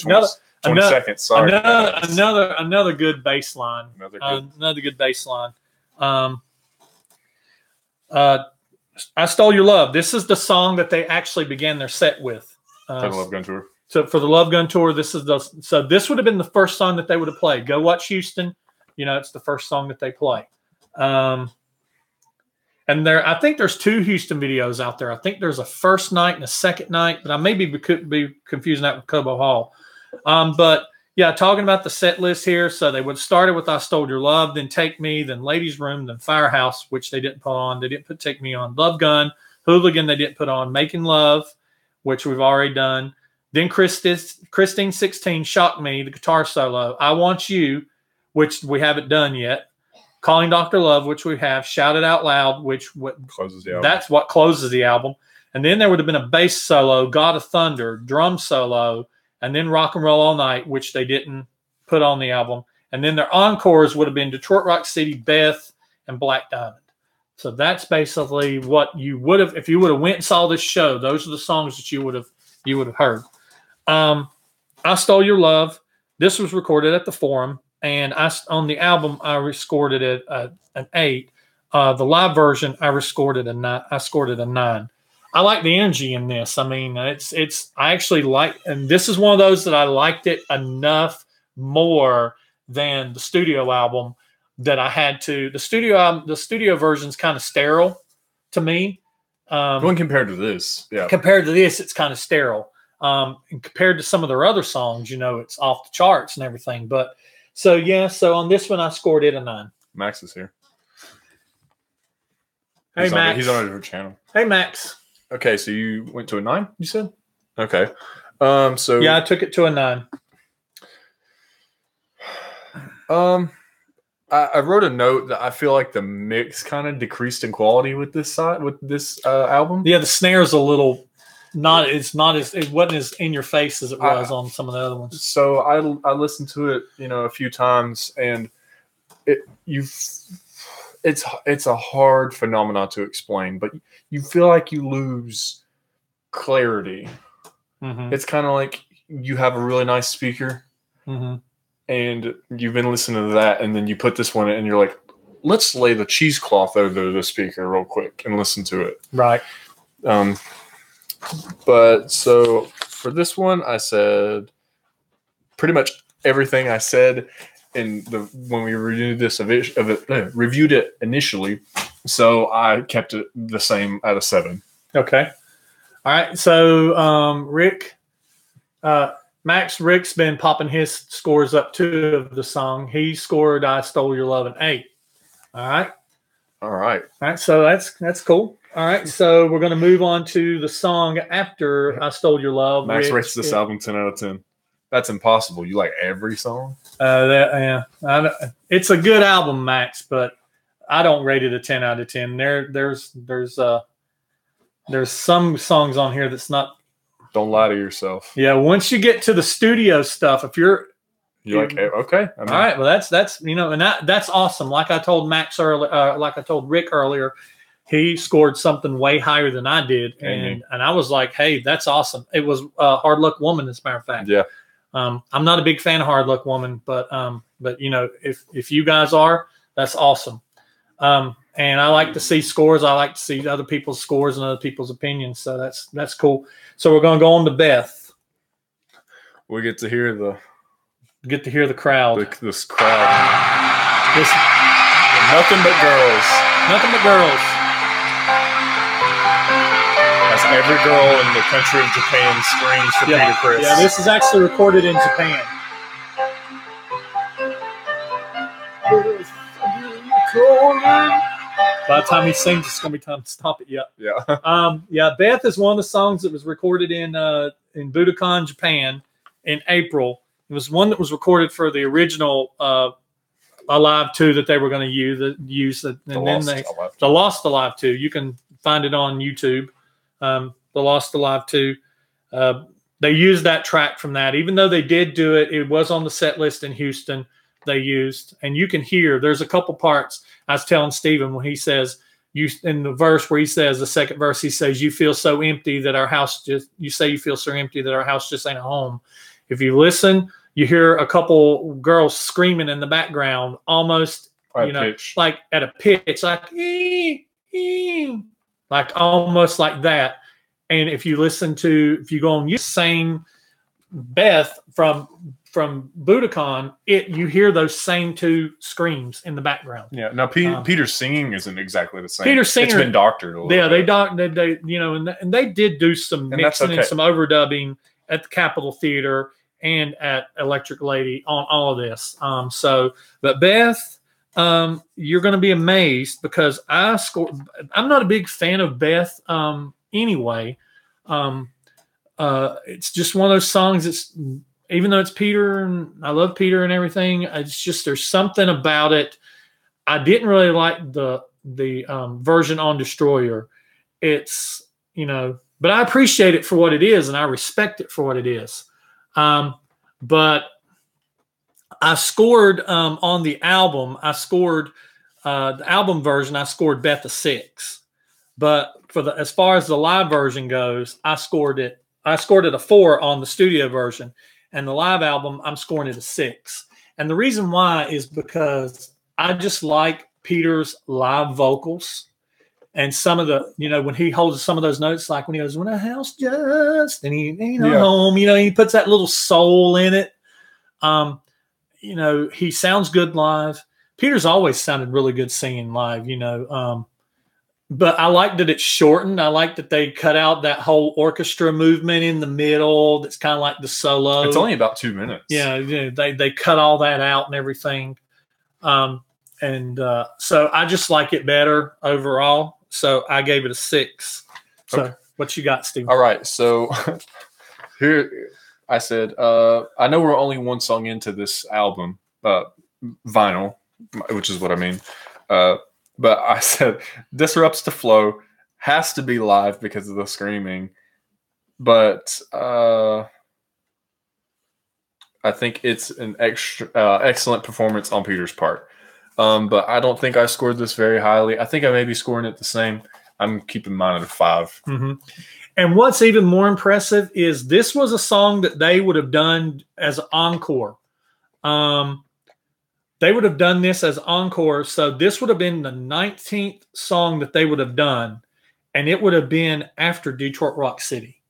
Another 20 seconds. Sorry. Another good bass line. Another good bass line. I Stole Your Love. This is the song that they actually began their set with. For the Love Gun Tour. So for the Love Gun Tour, this would have been the first song that they would have played. Go watch Houston. It's the first song that they play. And I think there's 2 Houston videos out there. I think there's a first night and a second night, but I may be confusing that with Cobo Hall. But yeah, talking about the set list here. So they would have started with I Stole Your Love, then Take Me, then Ladies Room, then Firehouse, which they didn't put on. They didn't put Take Me on. Love Gun, Hooligan, they didn't put on. Making Love, which we've already done. Then Christine 16, Shock Me, the guitar solo. I Want You, which we haven't done yet. Calling Dr. Love, which we have. Shout It Out Loud, which closes the album. That's what closes the album. And then there would have been a bass solo, God of Thunder, drum solo, and then Rock and Roll All Night, which they didn't put on the album. And then their encores would have been Detroit Rock City, Beth, and Black Diamond. So that's basically what you would have, if you would have went and saw this show, those are the songs that you would have heard. I Stole Your Love. This was recorded at the Forum. And on the album, I scored it at an 8. The live version, I scored it a 9. I scored it a 9. I like the energy in this. I mean, I actually like, and this is one of those that I liked it enough more than the studio album that I had to. The studio version's kind of sterile to me. When compared to this, yeah. Compared to this, it's kind of sterile. And compared to some of their other songs, it's off the charts and everything. But so on this one, I scored it a 9. Max is here. Hey, Max. He's on a different channel. Hey, Max. Okay, so you went to a 9, you said? Okay. So yeah, I took it to a 9. I wrote a note that I feel like the mix kind of decreased in quality with this album. Yeah, the snare's a little it wasn't as in your face as it was on some of the other ones. So I listened to it, a few times, and it's a hard phenomenon to explain, but you feel like you lose clarity. Mm-hmm. It's kind of like you have a really nice speaker, mm-hmm. and you've been listening to that, and then you put this one in, and you're like, let's lay the cheesecloth over the speaker real quick and listen to it. Right. But so for this one, I said pretty much everything I said when we reviewed reviewed it initially. So I kept it the same at a 7. Okay. All right. So Rick's been popping his scores up too of the song. He scored I Stole Your Love an 8. All right. All right. So that's cool. All right. So we're going to move on to the song after I Stole Your Love. Max rates this album 10 out of 10. That's impossible. You like every song? It's a good album, Max, but I don't rate it a 10 out of 10. There's some songs on here that's not. Don't lie to yourself. Yeah, once you get to the studio stuff, if you're like, okay, all right. Well, that's and that's awesome. Like I told Max earlier, like I told Rick earlier, he scored something way higher than I did, and I was like, hey, that's awesome. It was Hard Luck Woman, as a matter of fact. Yeah. I'm not a big fan of Hard Luck Woman, but if you guys are, that's awesome. And I like to see scores. I like to see other people's scores and other people's opinions. So that's cool. So we're going to go on to Beth. We get to hear the crowd. This crowd. Nothing but girls. Nothing but girls. As every girl in the country of Japan screams for Peter Criss. Yeah, this is actually recorded in Japan. By the time he sings, it's gonna be time to stop it. Yeah. Yeah. Beth is one of the songs that was recorded in Budokan, Japan, in April. It was one that was recorded for the original Alive 2 that they were going to use, and then the Lost Alive 2. You can find it on YouTube. The Lost Alive 2. They used that track from that, even though they did do it. It was on the set list in Houston. They used, and you can hear. There's a couple parts. I was telling Stephen when he says in the verse where he says the second verse, he says, "You feel so empty that our house just. You say you feel so empty that our house just ain't a home." If you listen, you hear a couple girls screaming in the background, almost like at a pitch, like like almost like that. And if you go on, you sing Beth from Budokan, you hear those same two screams in the background. Yeah. Now Peter's singing isn't exactly the same. Peter's singing, it's been doctored a little bit. and they did do some mixing and some overdubbing at the Capitol Theater and at Electric Lady on all of this. But Beth, you're going to be amazed because I'm not a big fan of Beth anyway. It's just one of those songs. Even though it's Peter and I love Peter and everything, it's just there's something about it. I didn't really like the version on Destroyer. It's but I appreciate it for what it is and I respect it for what it is. But I scored on the album. I scored the album version. I scored Beth a 6. But as far as the live version goes, I scored it a 4 on the studio version. And the live album, I'm scoring it a 6. And the reason why is because I just like Peter's live vocals and some of the, when he holds some of those notes, like when he goes, "When a house just," and home, he puts that little soul in it. He sounds good live. Peter's always sounded really good singing live, but I like that it's shortened. I like that they cut out that whole orchestra movement in the middle. That's kind of like the solo. It's only about 2 minutes. Yeah, they cut all that out and everything. So I just like it better overall. So I gave it a 6. So okay. What you got, Steve? All right. So here I said, I know we're only one song into this album, vinyl, which is what I mean. But I said, disrupts the flow, has to be live because of the screaming. But I think it's an excellent performance on Peter's part. But I don't think I scored this very highly. I think I may be scoring it the same. I'm keeping mine at a 5. Mm-hmm. And what's even more impressive is this was a song that they would have done as an encore. They would have done this as encore. So this would have been the 19th song that they would have done. And it would have been after Detroit Rock City.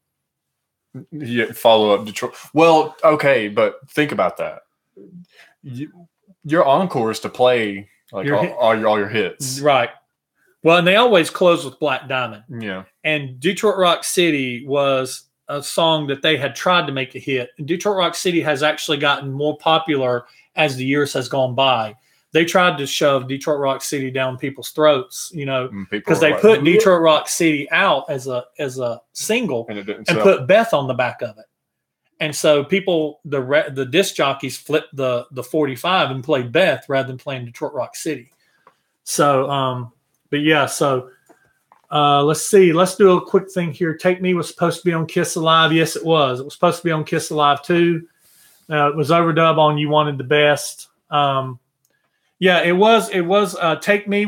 Yeah, follow up Detroit. Well, okay, but think about that. Your encore is to play like all your hits. Right. Well, and they always close with Black Diamond. Yeah. And Detroit Rock City was a song that they had tried to make a hit. And Detroit Rock City has actually gotten more popular as the years has gone by. They tried to shove Detroit Rock City down people's throats, because they put Detroit Rock City out as a single and put Beth on the back of it. And so people, the disc jockeys flipped the 45 and played Beth rather than playing Detroit Rock City. So, but yeah, so let's see. Let's do a quick thing here. Take Me was supposed to be on Kiss Alive. Yes, it was. It was supposed to be on Kiss Alive 2. It was overdub on You Wanted the Best. Yeah, it was. Take Me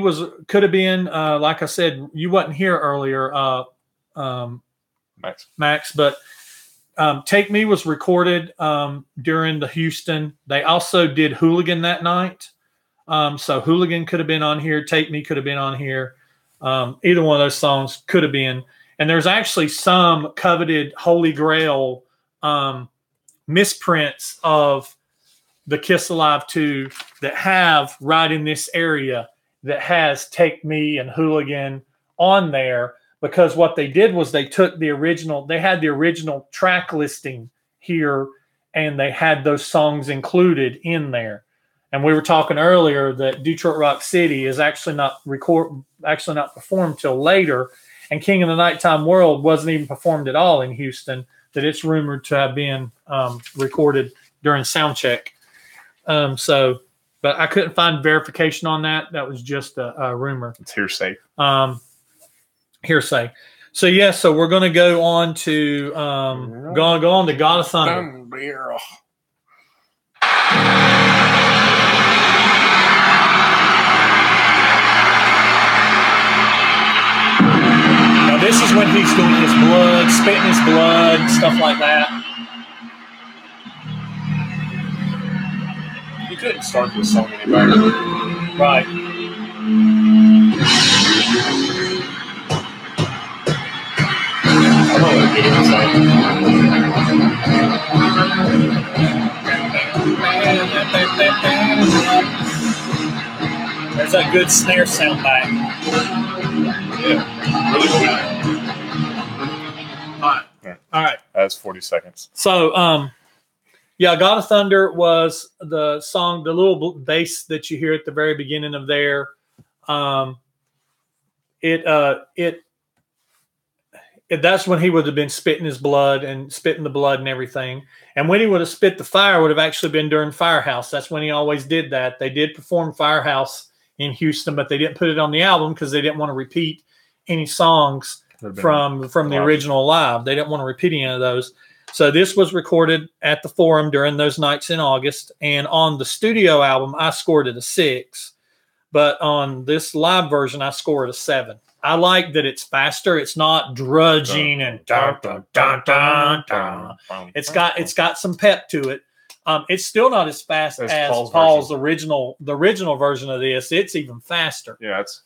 could have been, like I said, you wasn't here earlier, Max, but Take Me was recorded during the Houston. They also did Hooligan that night. So Hooligan could have been on here. Take Me could have been on here. Either one of those songs could have been. And there's actually some coveted Holy Grail misprints of the Kiss Alive 2 that have right in this area that has Take Me and Hooligan on there, because what they did was they took they had the original track listing here and they had those songs included in there. And we were talking earlier that Detroit Rock City is actually not performed till later, and King of the Nighttime World wasn't even performed at all in Houston. That it's rumored to have been recorded during sound check. But I couldn't find verification on that. That was just a rumor. It's hearsay. Hearsay. So yeah, so we're going to go on to go on to God of Thunder. Now this is when he's doing his blood, spitting his blood, stuff like that. You couldn't start this song any better. Right. I don't know what it is. There's that good snare sound back. Yeah, really good. All right. That's 40 seconds. So, yeah, God of Thunder was the song, the little bass that you hear at the very beginning of there. That's when he would have been spitting his blood and spitting the blood and everything. And when he would have spit the fire would have actually been during Firehouse. That's when he always did that. They did perform Firehouse in Houston, but they didn't put it on the album because they didn't want to repeat any songs from the original live. They didn't want to repeat any of those. So this was recorded at the Forum during those nights in August. And on the studio album, I scored it a 6. But on this live version, I scored a 7. I like that it's faster. It's not drudging and dun, dun, dun, dun, dun. It's got some pep to it. It's still not as fast as Paul's original version of this. It's even faster. Yeah, it's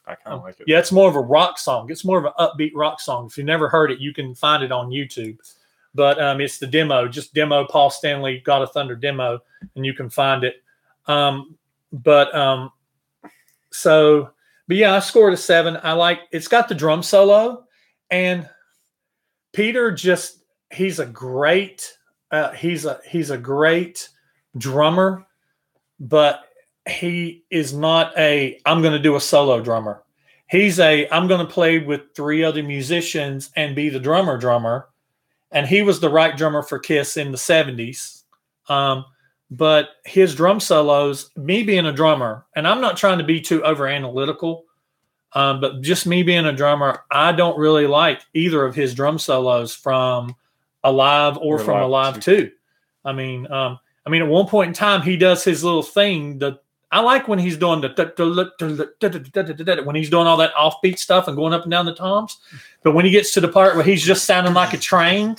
I kind of like it. Yeah, it's more of a rock song. It's more of an upbeat rock song. If you never heard it, you can find it on YouTube. But it's the demo, just demo Paul Stanley God of Thunder demo, and you can find it. But yeah, I scored a 7. I like it's got the drum solo, and Peter he's a great drummer, but he is not I'm going to do a solo drummer. I'm going to play with 3 other musicians and be the drummer. And he was the right drummer for Kiss in the 70s. But his drum solos, me being a drummer, and I'm not trying to be too over analytical, but just me being a drummer, I don't really like either of his drum solos from Alive or from Alive 2. I mean, at one point in time, he does his little thing. I like when he's doing when he's doing all that offbeat stuff and going up and down the toms. But when he gets to the part where he's just sounding like a train,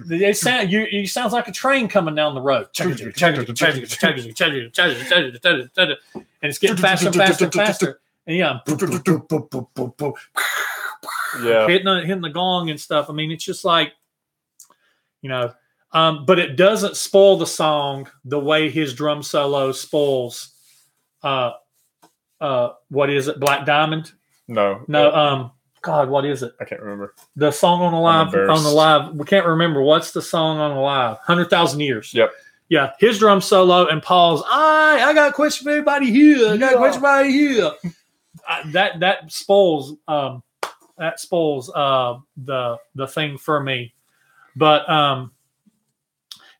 he sounds like a train coming down the road. And it's getting faster and faster and faster. And hitting the gong and stuff. I mean, it's just like, but it doesn't spoil the song the way his drum solo spoils. What is it? Black Diamond? No. God, what is it? I can't remember. The song on the live. We can't remember. What's the song on the live? 100,000 Years. Yep. Yeah, his drum solo and Paul's. I got a question for everybody here. That spoils. The thing for me. But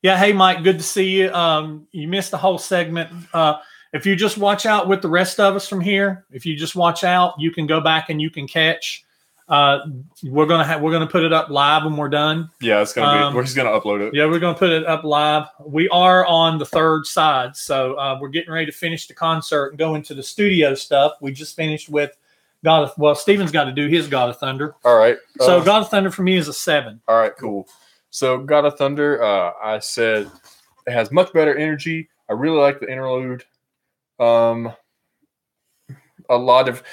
yeah. Hey, Mike. Good to see you. You missed the whole segment. If you just watch out with the rest of us from here, if you just watch out, you can go back and you can catch. We're gonna put it up live when we're done. Yeah, it's gonna be. We're just gonna upload it. Yeah, we're gonna put it up live. We are on the 3rd side, so we're getting ready to finish the concert and go into the studio stuff. We just finished with Steven's got to do his God of Thunder. All right. So God of Thunder for me is a 7. All right, cool. So God of Thunder, I said it has much better energy. I really like the interlude. I don't have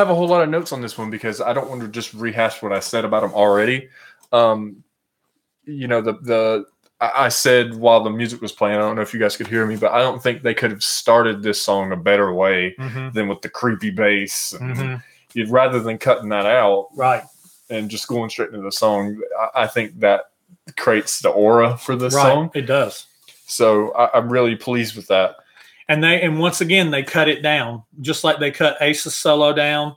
a whole lot of notes on this one because I don't want to just rehash what I said about them already. I said while the music was playing, I don't know if you guys could hear me, but I don't think they could have started this song a better way than with the creepy bass. Rather than cutting that out, right, and just going straight into the song, I think that creates the aura for this song. It does. So I'm really pleased with that. And once again, they cut it down, just like they cut Ace's solo down.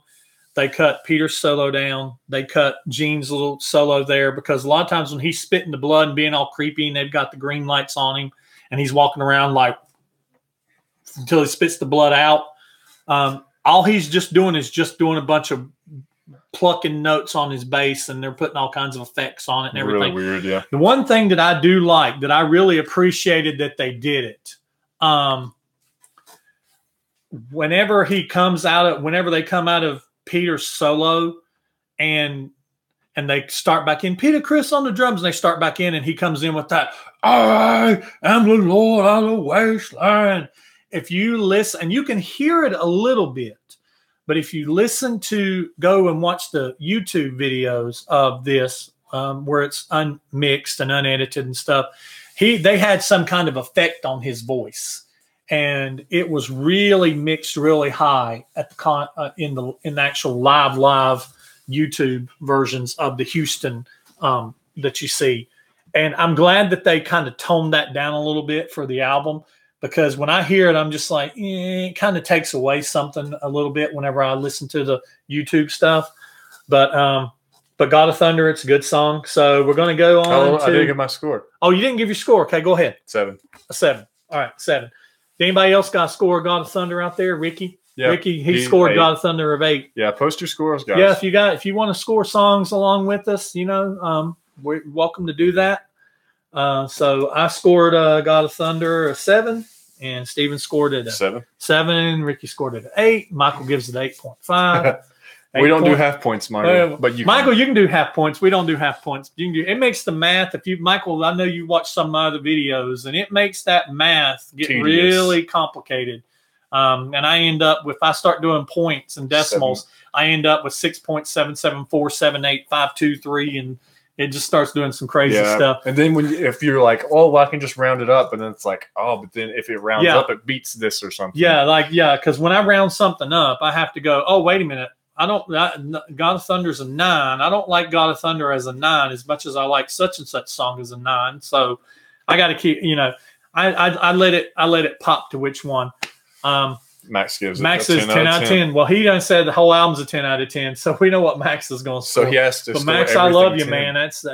They cut Peter's solo down. They cut Gene's little solo there, because a lot of times when he's spitting the blood and being all creepy and they've got the green lights on him and he's walking around like until he spits the blood out, all he's just doing is just doing a bunch of plucking notes on his bass, and they're putting all kinds of effects on it and everything. Really weird, yeah. The one thing that I do like, that I really appreciated that they did it, whenever they come out of Peter's solo and they start back in, Peter Criss on the drums, and they start back in, and he comes in with that, I am the Lord of the wasteland. If you listen, and you can hear it a little bit, but if you go and watch the YouTube videos of this, where it's unmixed and unedited and stuff, they had some kind of effect on his voice. And it was really mixed really high at the in the actual live YouTube versions of the Houston that you see. And I'm glad that they kind of toned that down a little bit for the album, because when I hear it, I'm just like, it kind of takes away something a little bit whenever I listen to the YouTube stuff. But God of Thunder, it's a good song. So we're going to go on. I didn't give my score. Oh, you didn't give your score. Okay, go ahead. 7. A 7. All right, 7. Anybody else got a score of God of Thunder out there? Ricky? Yeah, Ricky, he scored 8. God of Thunder of 8. Yeah, post your scores, guys. Yeah, if you want to score songs along with us, we're welcome to do that. So I scored God of Thunder a 7, and Steven scored it a 7. Ricky scored it an 8. Michael gives it 8.5. We don't do half points, Michael. But Michael, you can do half points. We don't do half points. It makes the math. Michael, I know you watch some of my other videos, and it makes that math get really complicated. And I end up if I start doing points and decimals, I end up with 6.77478523, and it just starts doing some crazy stuff. And then if you're like, oh, well, I can just round it up, and then it's like, oh, but then if it rounds up, it beats this or something. Because when I round something up, I have to go, oh, wait a minute. God of Thunder is a 9. I don't like God of Thunder as a 9 as much as I like such and such song as a 9. So I got to keep, I let it pop to which one. Max gives Max is 10 out of 10. Well, he done said the whole album's a 10 out of 10, so we know what Max is going to score. So he has to. But Max, I love you, man. That's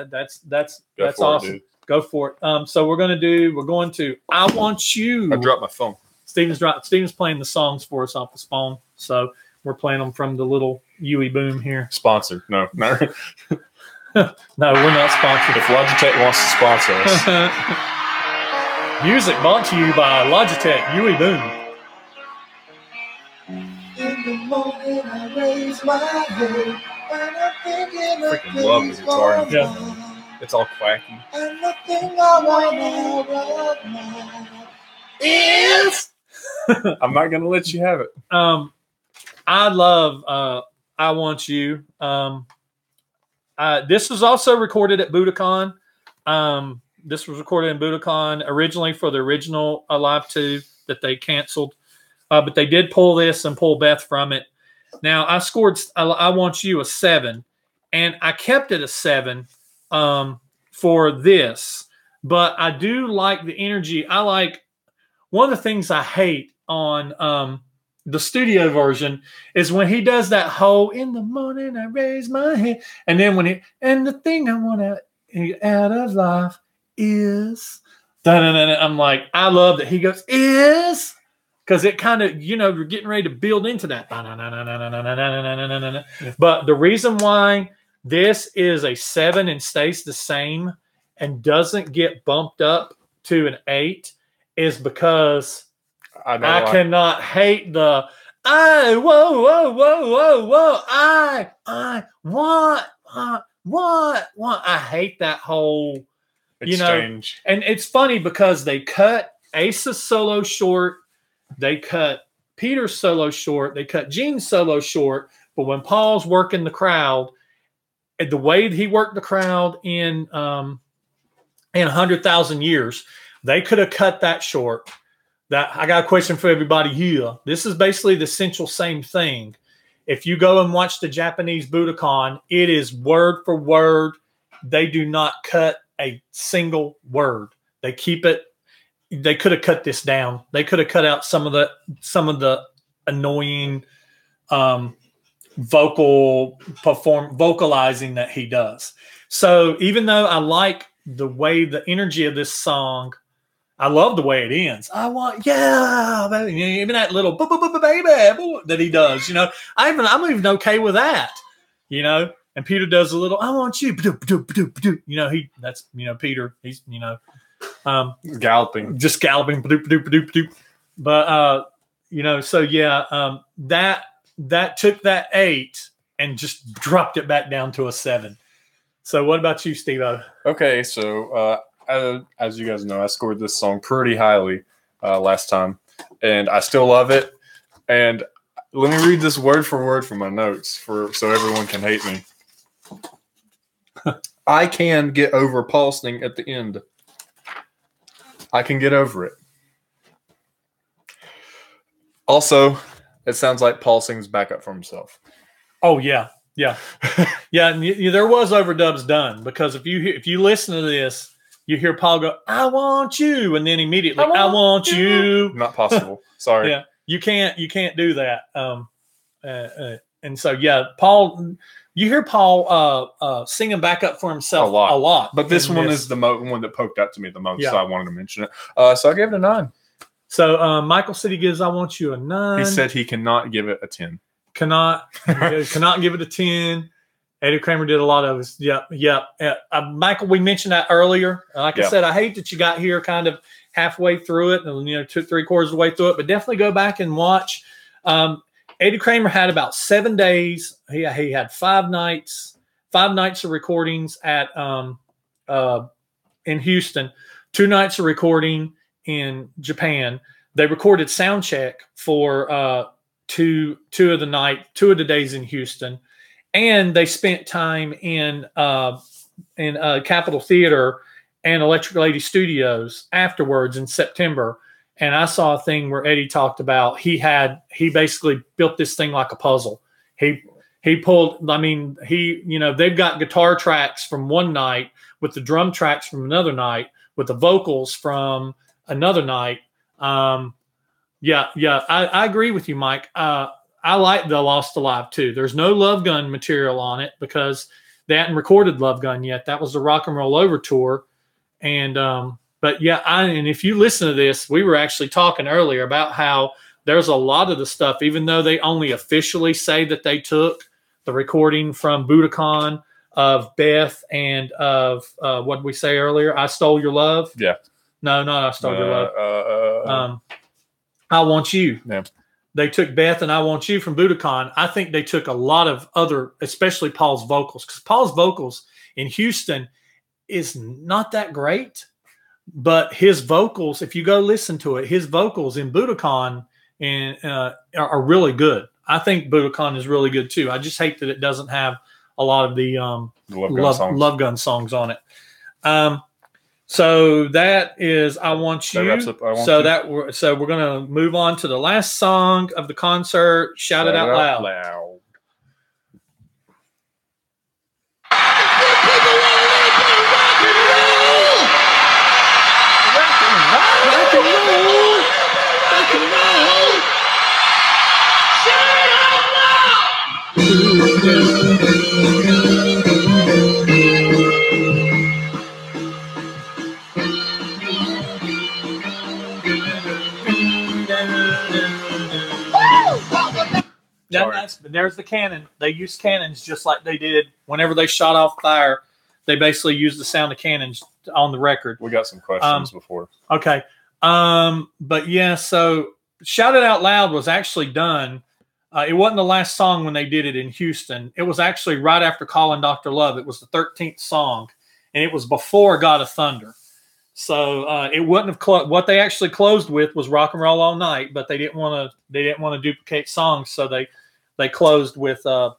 awesome. Go for it. So we're going to I Want You. I dropped my phone. Steven's playing the songs for us off his phone, so we're playing them from the little Yui Boom here. Sponsored? No. No, we're not sponsored. If Logitech wants to sponsor us. Music brought to you by Logitech Yui Boom. In the morning I raise my head and I'm thinking of freaking love the guitar. Yeah. It's all quacky. And the thing I want right now is I'm not gonna let you have it. I love I Want You. This was also recorded at Budokan. This was recorded in Budokan originally for the original Alive 2 that they canceled. But they did pull this and pull Beth from it. Now, I scored I Want You a 7, and I kept it a 7 for this. But I do like the energy. I like one of the things I hate on the studio version is when he does that whole in the morning I raise my head, and then and the thing I want out of life is I'm like, I love that he goes is, because it kind of, we're getting ready to build into that. But the reason why this is a 7 and stays the same and doesn't get bumped up to an 8 is because I cannot hate the I want. I hate that whole exchange. And it's funny because they cut Ace's solo short, they cut Peter's solo short, they cut Gene's solo short. But when Paul's working the crowd, the way he worked the crowd in 100,000 Years, they could have cut that short. I got a question for everybody here. This is basically the essential same thing. If you go and watch the Japanese Budokan, it is word for word. They do not cut a single word. They keep it they could have cut this down. They could have cut out some of the annoying vocalizing that he does. So even though I like the way the energy of this song, I love the way it ends. I want, yeah, baby. Even that little baby that he does, you know, I'm even okay with that, you know. And Peter does a little, I want you, you know, that's, you know, Peter, he's, you know, galloping. But, you know, so yeah, that took that 8 and just dropped it back down to a 7. So what about you, Steve-O? Okay, so as you guys know, I scored this song pretty highly last time, and I still love it. And let me read this word for word from my notes so everyone can hate me. I can get over Paul singing at the end. I can get over it. Also, it sounds like Paul sings back up for himself. Oh yeah. Yeah. And there was overdubs done, because if you listen to this, you hear Paul go, I want you, and then immediately I want you. Not possible. Sorry. Yeah. You can't do that. And so yeah, Paul, you hear Paul singing back up for himself a lot. But this one is the one that poked out to me the most, so I wanted to mention it. So I gave it a 9. So Michael said he gives I Want You a 9. He said he cannot give it a 10. Cannot give it a 10. Eddie Kramer did a lot of us. Yep. Michael, we mentioned that earlier. Like I said, I hate that you got here kind of halfway through it, and 2-3 of the way through it. But definitely go back and watch. Eddie Kramer had about 7 days. He had 5 nights of recordings at in Houston, 2 nights of recording in Japan. They recorded sound check for two of the days in Houston, and they spent time in Capitol Theater and Electric Lady Studios afterwards in September. And I saw a thing where Eddie talked about he basically built this thing like a puzzle. He pulled, they've got guitar tracks from one night with the drum tracks from another night with the vocals from another night. I agree with you, Mike. I like the Lost Alive too. There's no Love Gun material on it because they hadn't recorded Love Gun yet. That was the Rock and Roll Over tour. And, but yeah, and if you listen to this, we were actually talking earlier about how there's a lot of the stuff, even though they only officially say that they took the recording from Budokan of Beth and of, what did we say earlier? I Stole Your Love. Yeah. No, not I Stole Your Love. I Want You. Yeah. They took Beth and I Want You from Budokan. I think they took a lot of other, especially Paul's vocals, because Paul's vocals in Houston is not that great, but his vocals, if you go listen to it, his vocals in Budokan are really good. I think Budokan is really good too. I just hate that it doesn't have a lot of the Love Gun songs on it. So that is I Want You. That wraps up I Want You. So we're going to move on to the last song of the concert. Shout it out loud. Rock and roll. Rock and roll. Shout it out loud. There's the cannon. They used cannons just like they did whenever they shot off fire. They basically used the sound of cannons on the record. We got some questions before. Okay. But yeah, so Shout It Out Loud was actually done. It wasn't the last song when they did it in Houston. It was actually right after Calling Dr. Love. It was the 13th song, and it was before God of Thunder. So it wouldn't have what they actually closed with was Rock and Roll All Night, but they didn't want to duplicate songs, so they closed with Shout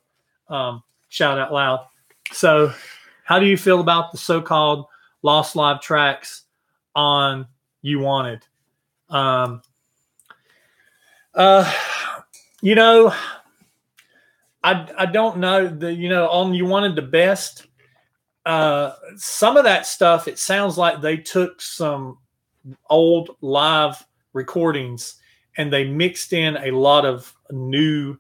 Out Loud. So how do you feel about the so-called lost live tracks on You Wanted? I don't know. On You Wanted the Best, some of that stuff, it sounds like they took some old live recordings, and they mixed in a lot of new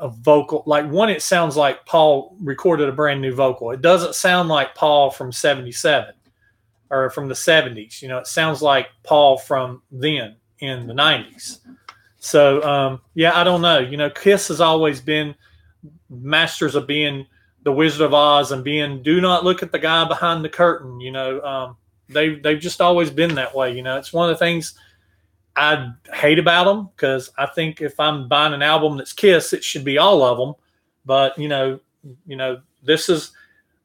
vocal. Like one, it sounds like Paul recorded a brand new vocal. It doesn't sound like Paul from 77 or from the 70s. It sounds like Paul from then in the 90s. So, yeah, I don't know. Kiss has always been masters of being the Wizard of Oz and being, do not look at the guy behind the curtain. They've just always been that way. It's one of the things I hate about them, because I think if I'm buying an album that's Kiss, it should be all of them. But this is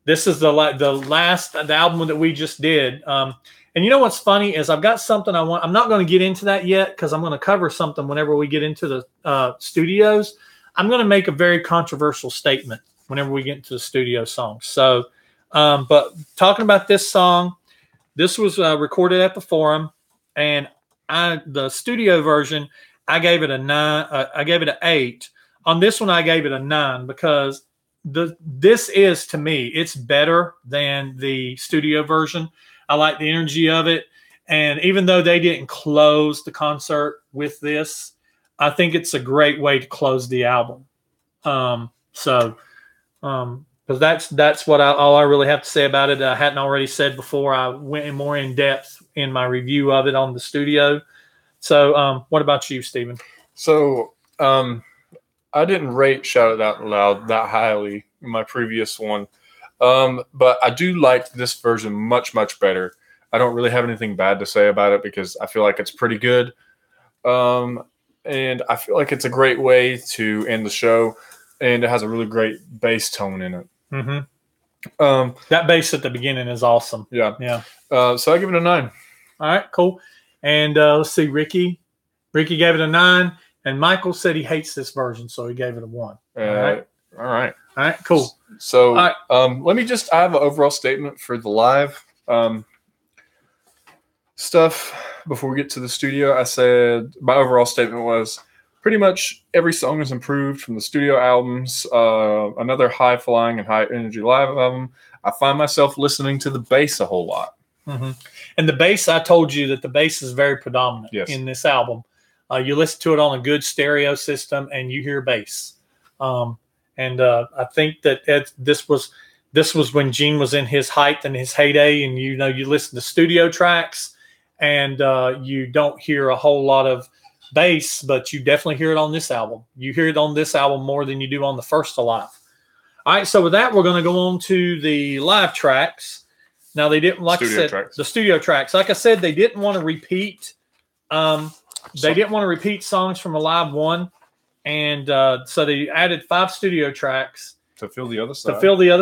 the album that we just did. And what's funny is I've got something I'm not going to get into that yet, because I'm going to cover something whenever we get into the studios. I'm going to make a very controversial statement whenever we get into the studio songs. So, but talking about this song, this was recorded at the Forum, and the studio version, I gave it a 9. I gave it an 8. On this one, I gave it a 9 because this is, to me, it's better than the studio version. I like the energy of it. And even though they didn't close the concert with this, I think it's a great way to close the album. Because that's what all I really have to say about it. I hadn't already said before. I went more in depth in my review of it on the studio. So what about you, Stephen? So I didn't rate Shout It Out Loud that highly in my previous one. But I do like this version much, much better. I don't really have anything bad to say about it because I feel like it's pretty good. And I feel like it's a great way to end the show. And it has a really great bass tone in it. Mm-hmm. That bass at the beginning is awesome. Yeah. Yeah. So I give it a 9. All right, cool. And let's see, Ricky gave it a 9. And Michael said he hates this version, so he gave it a 1. All right. All right, cool. So let me just, I have an overall statement for the live stuff before we get to the studio. I said my overall statement was pretty much every song is improved from the studio albums. Another high-flying and high-energy live album. I find myself listening to the bass a whole lot. Mm-hmm. And the bass, I told you that the bass is very predominant in this album. You listen to it on a good stereo system, and you hear bass. And I think that this was when Gene was in his height and his heyday, and you listen to studio tracks, and you don't hear a whole lot of bass, but you definitely hear it on this album. You hear it on this album more than you do on the first Alive. All right, so with that, we're going to go on to the live tracks. Now, they didn't, like I said, the studio tracks. Like I said, they didn't want to repeat. They didn't want to repeat songs from Alive 1. And so they added 5 studio tracks to fill the other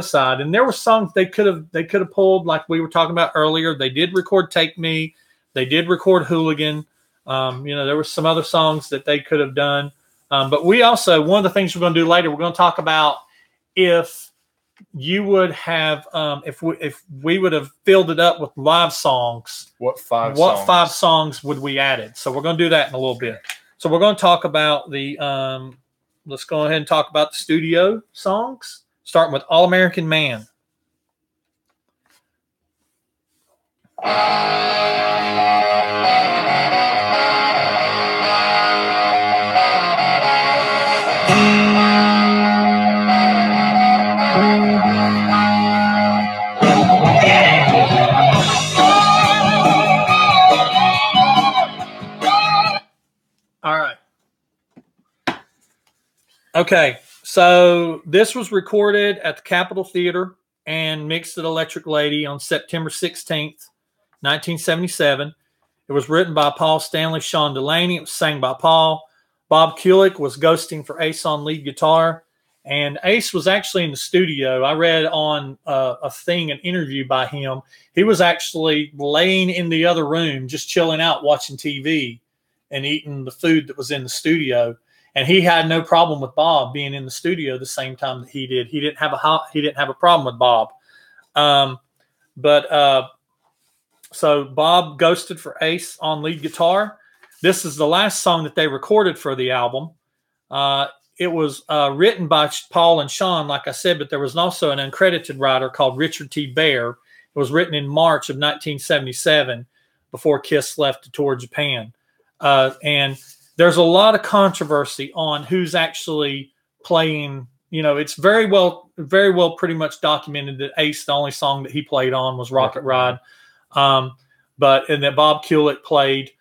side. And there were songs they could have pulled, like we were talking about earlier. They did record "Take Me." They did record "Hooligan." There were some other songs that they could have done. But we also, one of the things we're going to do later, we're going to talk about if you would have, if we would have filled it up with live songs. What 5 songs would we added? So we're going to do that in a little bit. So we're going to talk about the, let's go ahead and talk about the studio songs, starting with All American Man. All right. Okay, so this was recorded at the Capitol Theater and mixed at Electric Lady on September 16th, 1977. It was written by Paul Stanley, Sean Delaney. It was sang by Paul. Bob Kulick was ghosting for Ace on lead guitar. And Ace was actually in the studio. I read on an interview by him. He was actually laying in the other room, just chilling out, watching TV and eating the food that was in the studio. And he had no problem with Bob being in the studio the same time that he did. He didn't have a problem with Bob. So Bob ghosted for Ace on lead guitar. This is the last song that they recorded for the album. It was written by Paul and Sean, like I said, but there was also an uncredited writer called Richard T. Baer. It was written in March of 1977. before Kiss left to tour Japan. And there's a lot of controversy on who's actually playing. You know, it's very well pretty much documented that Ace, the only song that he played on was Rocket Ride. And that Bob Kulick played.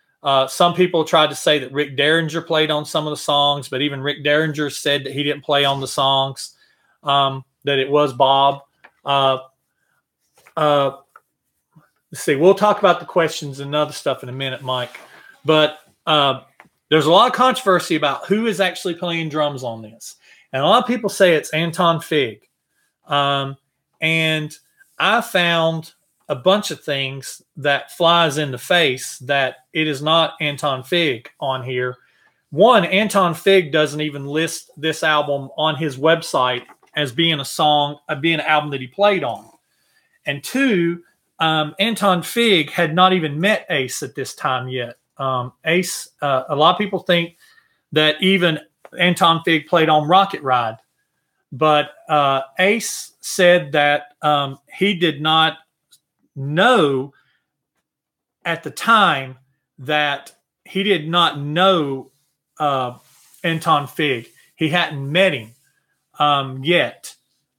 Some people tried to say that Rick Derringer played on some of the songs, but even Rick Derringer said that he didn't play on the songs, that it was Bob. Let's see. We'll talk about the questions and other stuff in a minute, Mike. But there's a lot of controversy about who is actually playing drums on this. And a lot of people say it's Anton Fig. And I found a bunch of things that flies in the face that it is not Anton Fig on here. One, Anton Fig doesn't even list this album on his website as being a song, being an album that he played on. And two, Anton Fig had not even met Ace at this time yet. Ace, a lot of people think that even Anton Fig played on Rocket Ride, but Ace said that he did not know at the time that he did not know Anton Fig. He hadn't met him yet.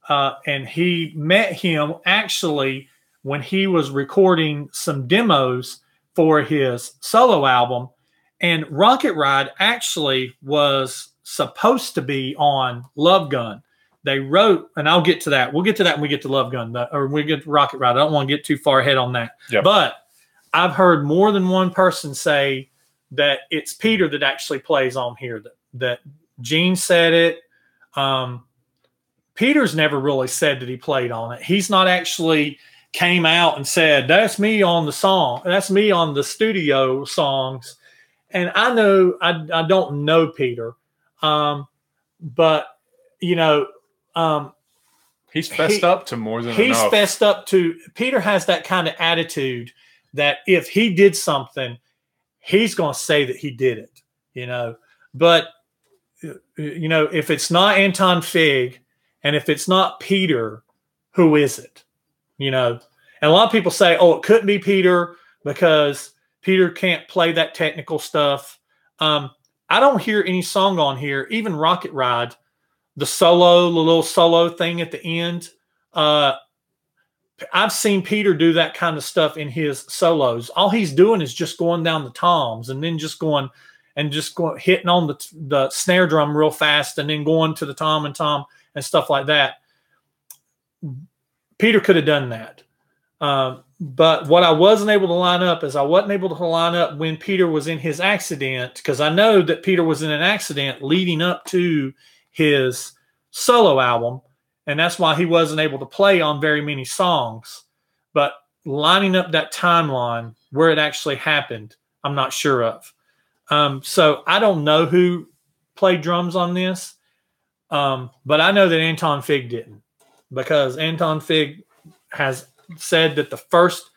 And he met him actually when he was recording some demos for his solo album. And Rocket Ride actually was supposed to be on Love Gun. They wrote, and I'll get to that. We'll get to that when we get to Love Gun, or we get to Rocket Ride. I don't want to get too far ahead on that. Yep. But I've heard more than one person say that it's Peter that actually plays on here. That Gene said it. Peter's never really said that he played on it. He's not actually came out and said, that's me on the song. That's me on the studio songs. And I know, I don't know Peter. But, you know, he's fessed up to more than he's enough. Fessed up to. Peter has that kind of attitude that if he did something, he's going to say that he did it, you know. But, you know, if it's not Anton Fig and if it's not Peter, who is it? You know, and a lot of people say, oh, it couldn't be Peter because Peter can't play that technical stuff. I don't hear any song on here, even Rocket Ride, the little solo thing at the end. I've seen Peter do that kind of stuff in his solos. All he's doing is just going down the toms and then just going hitting on the snare drum real fast and then going to the tom and stuff like that. Peter could have done that. But what I wasn't able to line up is I wasn't able to line up when Peter was in his accident, because I know that Peter was in an accident leading up to his solo album, and that's why he wasn't able to play on very many songs. But lining up that timeline where it actually happened, I'm not sure of. So I don't know who played drums on this, but I know that Anton Fig didn't, because Anton Fig has said that the first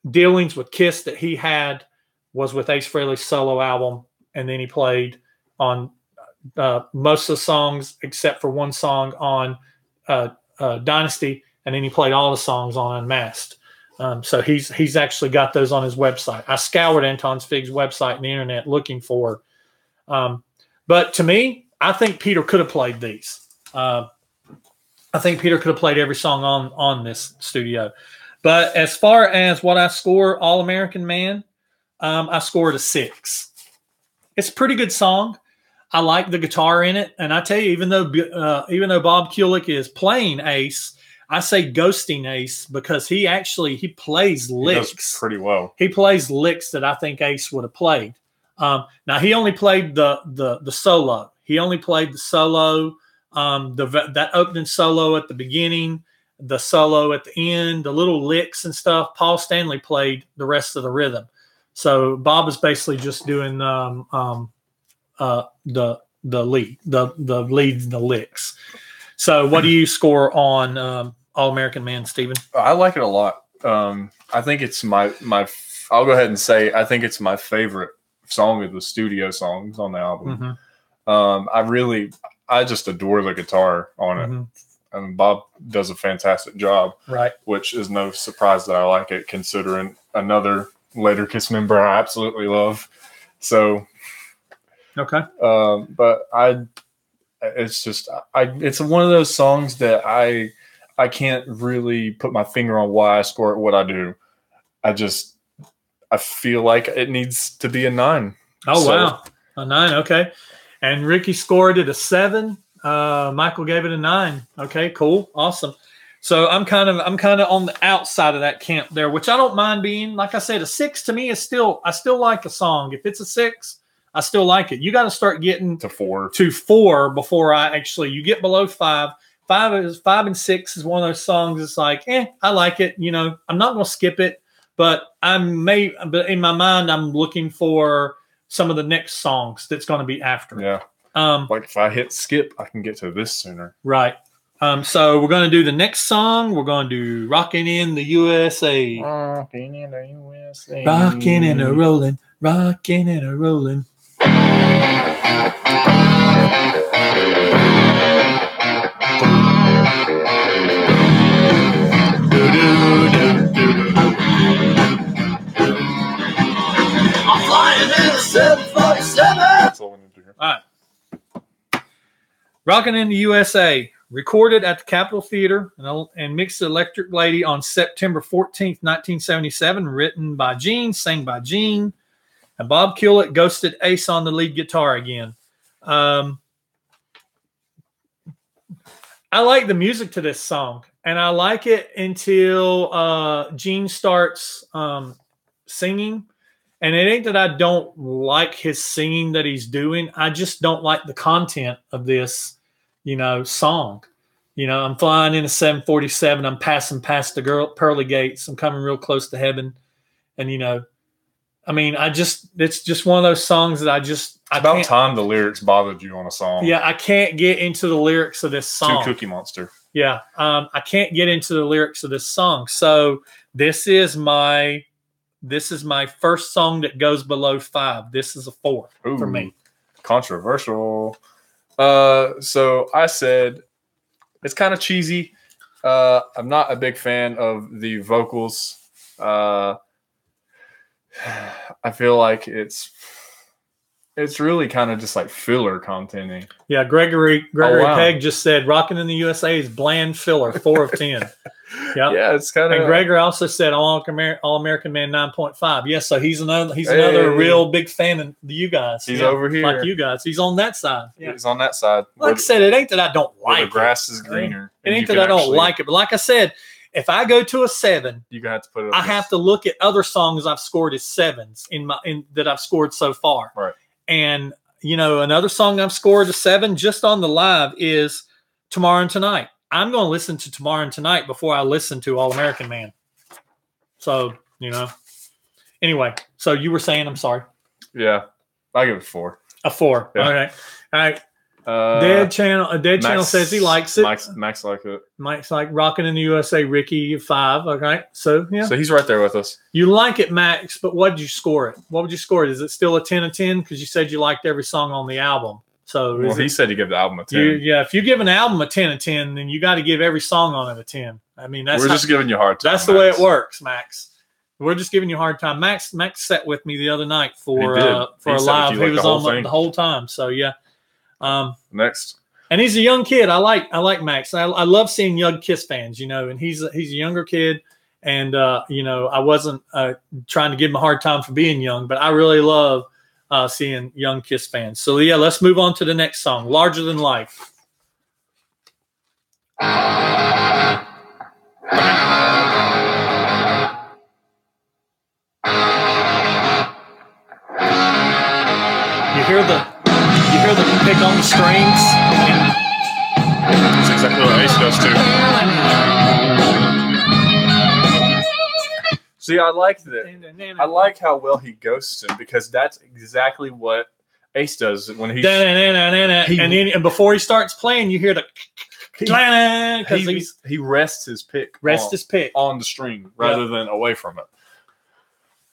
dealings with Kiss that he had was with Ace Frehley's solo album, and then he played on most of the songs except for one song on Dynasty, and then he played all the songs on Unmasked. So he's actually got those on his website. I scoured Anton Fig's website and the internet looking for. But to me, I think Peter could have played these. I think Peter could have played every song on this studio. But as far as what I score, All American Man, I scored a 6. It's a pretty good song. I like the guitar in it, and I tell you, even though Bob Kulick is playing Ace, I say ghosting Ace because he plays licks. He does pretty well. He plays licks that I think Ace would have played. Now he only played the solo. He only played the solo, that opening solo at the beginning, the solo at the end, the little licks and stuff. Paul Stanley played the rest of the rhythm. So Bob is basically just doing the lead, the leads and the licks. So what do you score on All American Man, Stephen? I like it a lot. I think it's my I'll go ahead and say I think it's my favorite song of the studio songs on the album. Mm-hmm. I just adore the guitar on it. Mm-hmm. And Bob does a fantastic job. Right. Which is no surprise that I like it, considering another Later Kiss member I absolutely love. So, Okay. but it's one of those songs that I can't really put my finger on why I score it what I do. I feel like it needs to be a 9. Oh, wow. A 9. Okay. And Ricky scored it a 7. Michael gave it a 9. Okay, cool. Awesome. So I'm kind of on the outside of that camp there, which I don't mind being. Like I said, a 6 to me is I still like a song. If it's a 6, I still like it. You got to start getting to 4 before you get below 5. 5 and 6 is one of those songs. It's like, I like it. You know, I'm not going to skip it, but but in my mind, I'm looking for some of the next songs that's going to be after. Yeah. Like if I hit skip, I can get to this sooner. Right. So we're going to do the next song. We're going to do Rockin' in the USA. Rockin' in the USA. Rockin' and a rollin'. Rockin' and a rollin'. I'm flying in a 747. That's all we need to hear. All right. Rockin' in the USA, recorded at the Capitol Theater and mixed to Electric Lady on September 14th, 1977, written by Gene, sang by Gene, and Bob Kulick ghosted Ace on the lead guitar again. I like the music to this song, and I like it until Gene starts singing. And it ain't that I don't like his singing that he's doing. I just don't like the content of this, song. I'm flying in a 747. I'm passing past the pearly gates. I'm coming real close to heaven. And, it's just one of those songs that It's about time the lyrics bothered you on a song. Yeah, I can't get into the lyrics of this song. Cookie Monster. Yeah, I can't get into the lyrics of this song. So this is my first song that goes below 5. This is a 4 for me. Controversial. So I said it's kind of cheesy. I'm not a big fan of the vocals. I feel like it's really kind of just like filler contenting. Yeah, Gregory Pegg just said Rockin' in the USA is bland filler, 4 of 10. Yeah, it's kind of. And Gregor also said All American Man 9.5. Yes, so he's another real big fan of you guys. He's over here, like you guys. He's on that side. Yeah. He's on that side. Like I said, it ain't that I don't like it. The grass is greener. It ain't that I don't like it, but like I said, if I go to a 7, you have to put it. I have to look at other songs I've scored as 7s that I've scored so far. Right. And another song I've scored a 7 just on the live is Tomorrow and Tonight. I'm going to listen to Tomorrow and Tonight before I listen to All American Man. So, Anyway, so you were saying, I'm sorry. Yeah, I give it 4. A 4. Yeah. Okay. All right. Dead Channel says he likes it. Max likes it. Mike's like Rockin' in the USA. Ricky 5. Okay. So, yeah. So he's right there with us. You like it, Max, but what did you score it? What would you score it? Is it still a 10 of 10? Because you said you liked every song on the album. So he said he gave the album a 10. If you give an album a 10 of 10, then you got to give every song on it a 10. We're just giving you a hard time. That's the way it works, Max. We're just giving you a hard time. Max sat with me the other night for a live. He was on the whole time. So yeah. Next. And he's a young kid. I like Max. I love seeing young Kiss fans. And he's a younger kid. And I wasn't trying to give him a hard time for being young, but I really love seeing young Kiss fans. So yeah, let's move on to the next song, Larger Than Life. You hear the pick on the strings? That's exactly what Ace does too. See, I like that. I like how well he ghosts him because that's exactly what Ace does when he. And before he starts playing, you hear the. Because he rests his pick. On the string rather than away from it.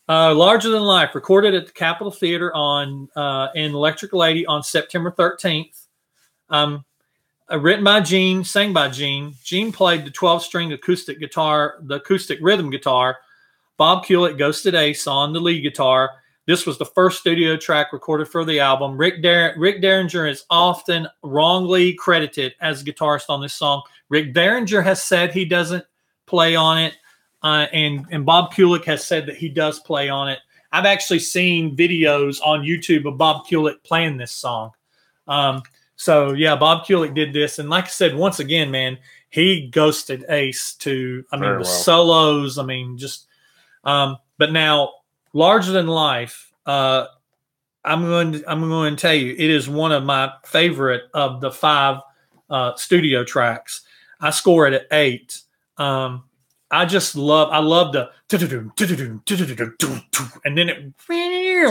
Larger Than Life, recorded at the Capitol Theater in Electric Lady on September 13th. Written by Gene, sang by Gene. Gene played the 12-string acoustic guitar, the acoustic rhythm guitar. Bob Kulick ghosted Ace on the lead guitar. This was the first studio track recorded for the album. Rick Derringer is often wrongly credited as guitarist on this song. Rick Derringer has said he doesn't play on it, and Bob Kulick has said that he does play on it. I've actually seen videos on YouTube of Bob Kulick playing this song. So, yeah, Bob Kulick did this. And like I said, once again, man, he ghosted Ace to, solos. I mean, just but now, Larger Than Life, I'm going to tell you, it is one of my favorite of the 5 studio tracks. I score it at 8. I love the and then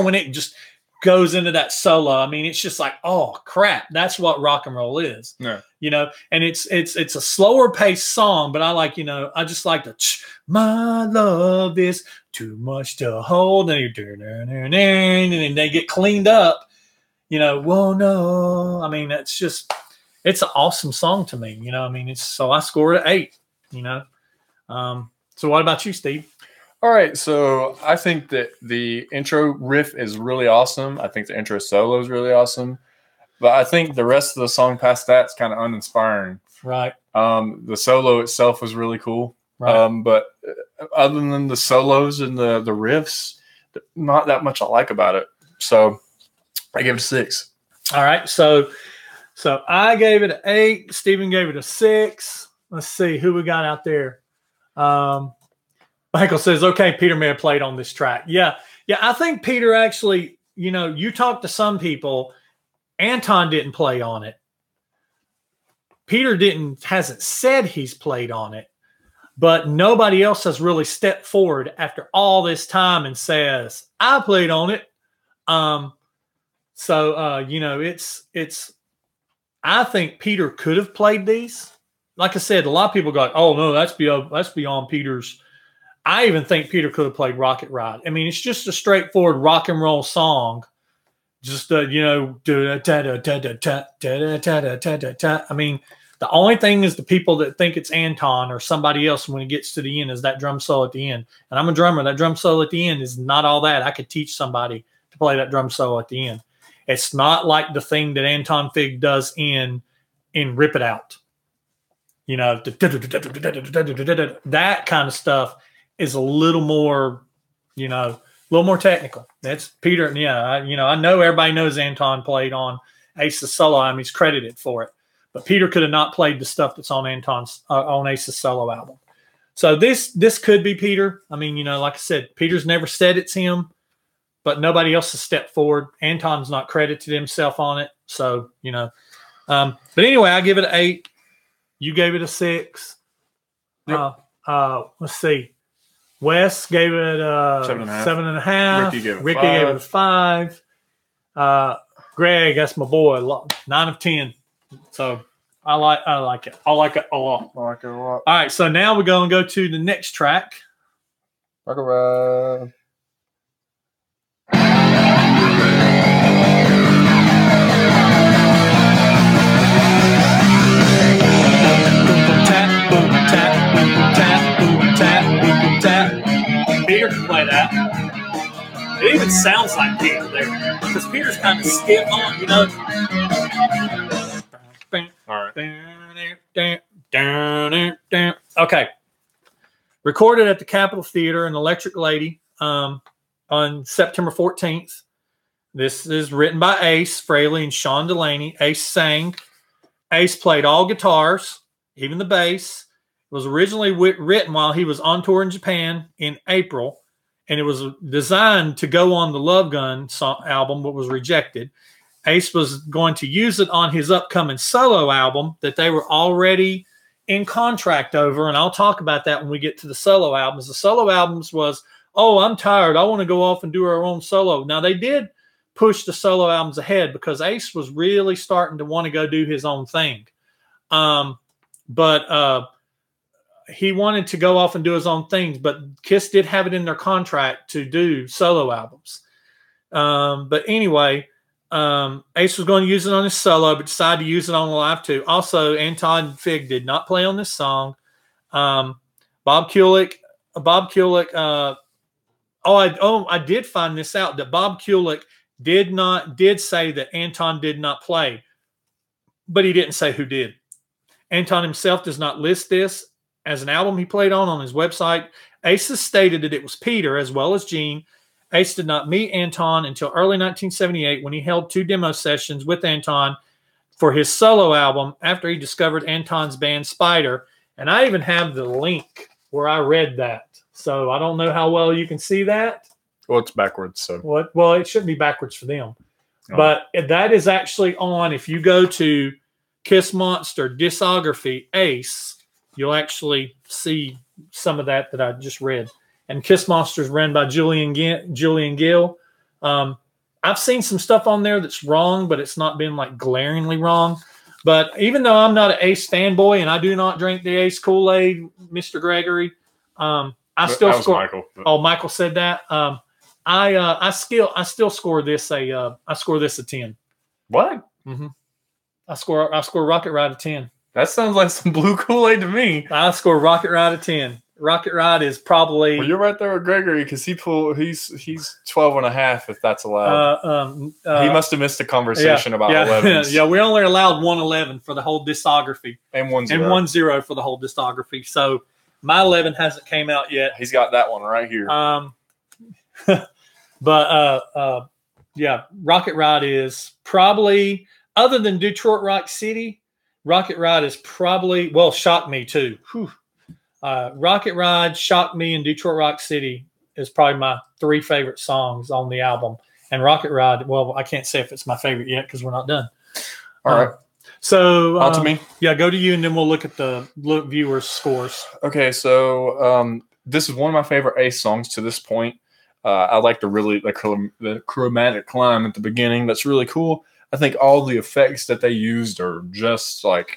when it just goes into that solo. I mean, it's just like, oh crap, that's what rock and roll is. Yeah. And it's a slower paced song, but I just like the my love is too much to hold, and they get cleaned up. Whoa, no. I mean, it's an awesome song to me. So I scored at 8. So what about you, Steve? All right, so I think that the intro riff is really awesome. I think the intro solo is really awesome. But I think the rest of the song past that is kind of uninspiring. Right. The solo itself was really cool. Right. But other than the solos and the riffs, not that much I like about it. So I give it a 6. All right, so I gave it an 8. Steven gave it a 6. Let's see who we got out there. Michael says, okay, Peter may have played on this track. Yeah. I think Peter actually, you talk to some people, Anton didn't play on it. Peter hasn't said he's played on it, but nobody else has really stepped forward after all this time and says, I played on it. I think Peter could have played these. Like I said, a lot of people go, oh no, that's beyond Peter's. I even think Peter could have played Rocket Ride. I mean, it's just a straightforward rock and roll song. Just, I mean, the only thing is the people that think it's Anton or somebody else when it gets to the end is that drum solo at the end. And I'm a drummer. That drum solo at the end is not all that. I could teach somebody to play that drum solo at the end. It's not like the thing that Anton Fig does in Rip It Out. That kind of stuff is a little more, technical. That's Peter. Yeah, I know everybody knows Anton played on Ace's solo. I mean, he's credited for it, but Peter could have not played the stuff that's on on Ace's solo album. So this could be Peter. I mean, like I said, Peter's never said it's him, but nobody else has stepped forward. Anton's not credited himself on it. So, but anyway, I give it an 8. You gave it a 6. Yep. Let's see. Wes gave it a 7.5. Ricky gave it a 5. Greg, that's my boy, 9 of 10. So I like it. I like it a lot. I like it a lot. All right, so now we're going to go to the next track. Rock around. Peter can play that. It even sounds like Peter there because Peter's kind of stiff on, All right. Okay. Recorded at the Capitol Theater in Electric Lady on September 14th. This is written by Ace Frehley and Sean Delaney. Ace sang. Ace played all guitars, even the bass. It was originally written while he was on tour in Japan in April, and it was designed to go on the Love Gun album, but was rejected. Ace was going to use it on his upcoming solo album that they were already in contract over, and I'll talk about that when we get to the solo albums. The solo albums was, oh, I'm tired. I want to go off and do our own solo. Now, they did push the solo albums ahead because Ace was really starting to want to go do his own thing. But he wanted to go off and do his own things, but Kiss did have it in their contract to do solo albums. But anyway, Ace was going to use it on his solo, but decided to use it on the live too. Also, Anton Fig did not play on this song. Bob Kulick I did find this out, that Bob Kulick did say that Anton did not play, but he didn't say who did. Anton himself does not list this as an album he played on his website. Ace has stated that it was Peter as well as Gene. Ace did not meet Anton until early 1978 when he held 2 demo sessions with Anton for his solo album after he discovered Anton's band Spider. And I even have the link where I read that. So I don't know how well you can see that. Well, it's backwards. So what? Well, it shouldn't be backwards for them. Oh. But that is actually on, if you go to Kiss Monster discography Ace, you'll actually see some of that I just read. And Kiss Monster is ran by Julian Gill. I've seen some stuff on there that's wrong, but it's not been like glaringly wrong. But even though I'm not an Ace fanboy and I do not drink the Ace Kool-Aid, Mr. Gregory, I still score. Michael. Oh, Michael said that. I still score this I score this a 10. What? Mm-hmm. I score Rocket Ride a 10. That sounds like some blue Kool-Aid to me. I score Rocket Ride a 10. Rocket Ride is probably. Well, you're right there with Gregory because he's 12 and a half, if that's allowed. He must have missed a conversation about 11s. Yeah, we only allowed 111 for the whole discography. And 1-0. And 1-0 for the whole discography. So my 11 hasn't came out yet. He's got that one right here. But Rocket Ride is probably, other than Detroit Rock City, Rocket Ride is probably, Shock Me too. Whew. Rocket Ride, Shock Me, and Detroit Rock City is probably my 3 favorite songs on the album. And Rocket Ride, I can't say if it's my favorite yet because we're not done. All right. So on to me. Yeah, go to you, and then we'll look at the viewers' scores. Okay, so this is one of my favorite Ace songs to this point. I like the chromatic climb at the beginning. That's really cool. I think all the effects that they used are just right.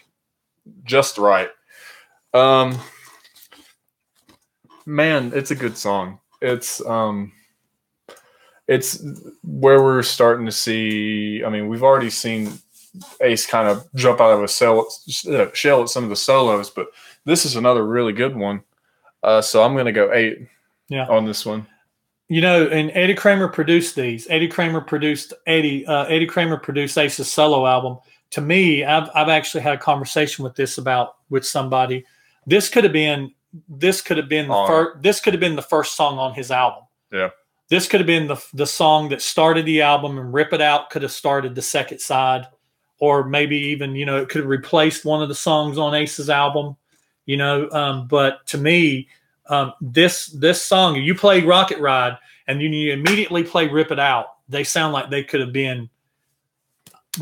Man, it's a good song. It's where we're starting to see. I mean, we've already seen Ace kind of jump out of a shell at some of the solos, but this is another really good one. So I'm going to go 8 on this one. You know, and Eddie Kramer produced these. Eddie Kramer produced Ace's solo album. To me, I've actually had a conversation with somebody. This could have been the first song on his album. Yeah. This could have been the song that started the album, and Rip It Out could have started the second side, or maybe even, it could have replaced one of the songs on Ace's album, but to me, this song, you play Rocket Ride and you immediately play Rip It Out, they sound like they could have been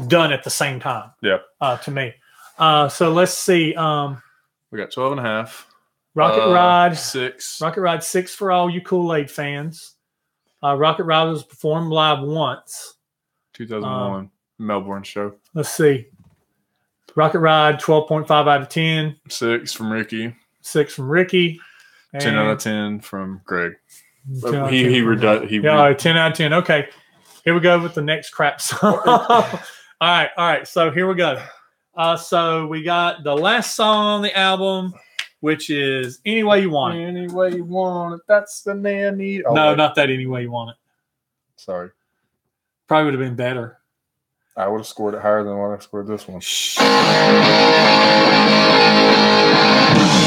done at the same time. Yeah. To me. So let's see. We got 12 and a half. Rocket Ride 6. Rocket Ride 6 for all you Kool-Aid fans. Rocket Ride was performed live once. 2001 Melbourne show. Let's see. Rocket Ride 12.5 out of 10. 6 from Ricky. 6 from Ricky. 10 out of 10 from Greg. 10 out of 10 out of 10. Okay. Here we go with the next crap song. All right. So here we go. So we got the last song on the album, which is Any Way You Want It. Any Way You Want It. That's the nanny. Oh, no, not that Any Way You Want It. Sorry. Probably would have been better. I would have scored it higher than what I scored this one.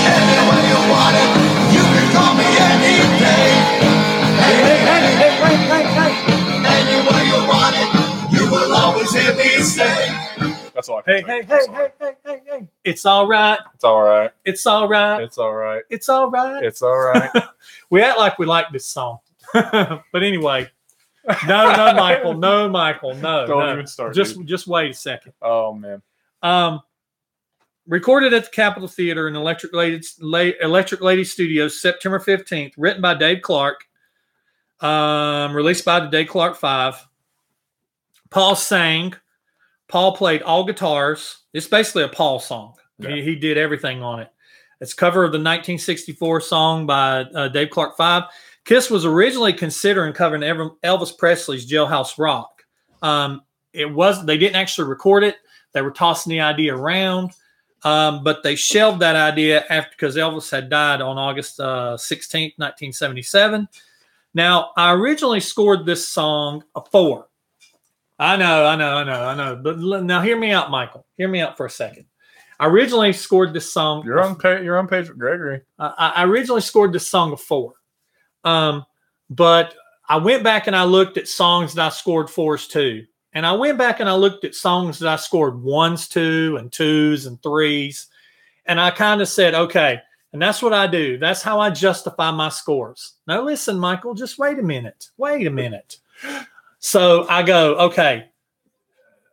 Any way you want it, you can call me any day. Hey. Any way you want it, you will always hear me say. That's all I can say. Hey. It's all right. It's all right. It's all right. It's all right. It's all right. It's all right. We act like we like this song. But anyway. No, Michael. No. Don't even start. Just wait a second. Oh, man. Recorded at the Capitol Theater in Electric Lady Studios, September 15th. Written by Dave Clark. Released by the Dave Clark 5. Paul sang. Paul played all guitars. It's basically a Paul song. Yeah. He did everything on it. It's a cover of the 1964 song by Dave Clark 5. Kiss was originally considering covering Elvis Presley's Jailhouse Rock. They didn't actually record it. They were tossing the idea around, but they shelved that idea because Elvis had died on August 16th, 1977. Now, I originally scored this song a 4. I know. But now hear me out, Michael. Hear me out for a second. I originally scored this song. You're on page with Gregory. I originally scored this song a 4. But I went back and I looked at songs that I scored 4s too. And I went back and I looked at songs that I scored 1s to and 2s and 3s. And I kind of said, okay, and that's what I do. That's how I justify my scores. Now, listen, Michael, just wait a minute. Wait a minute. So I go, okay,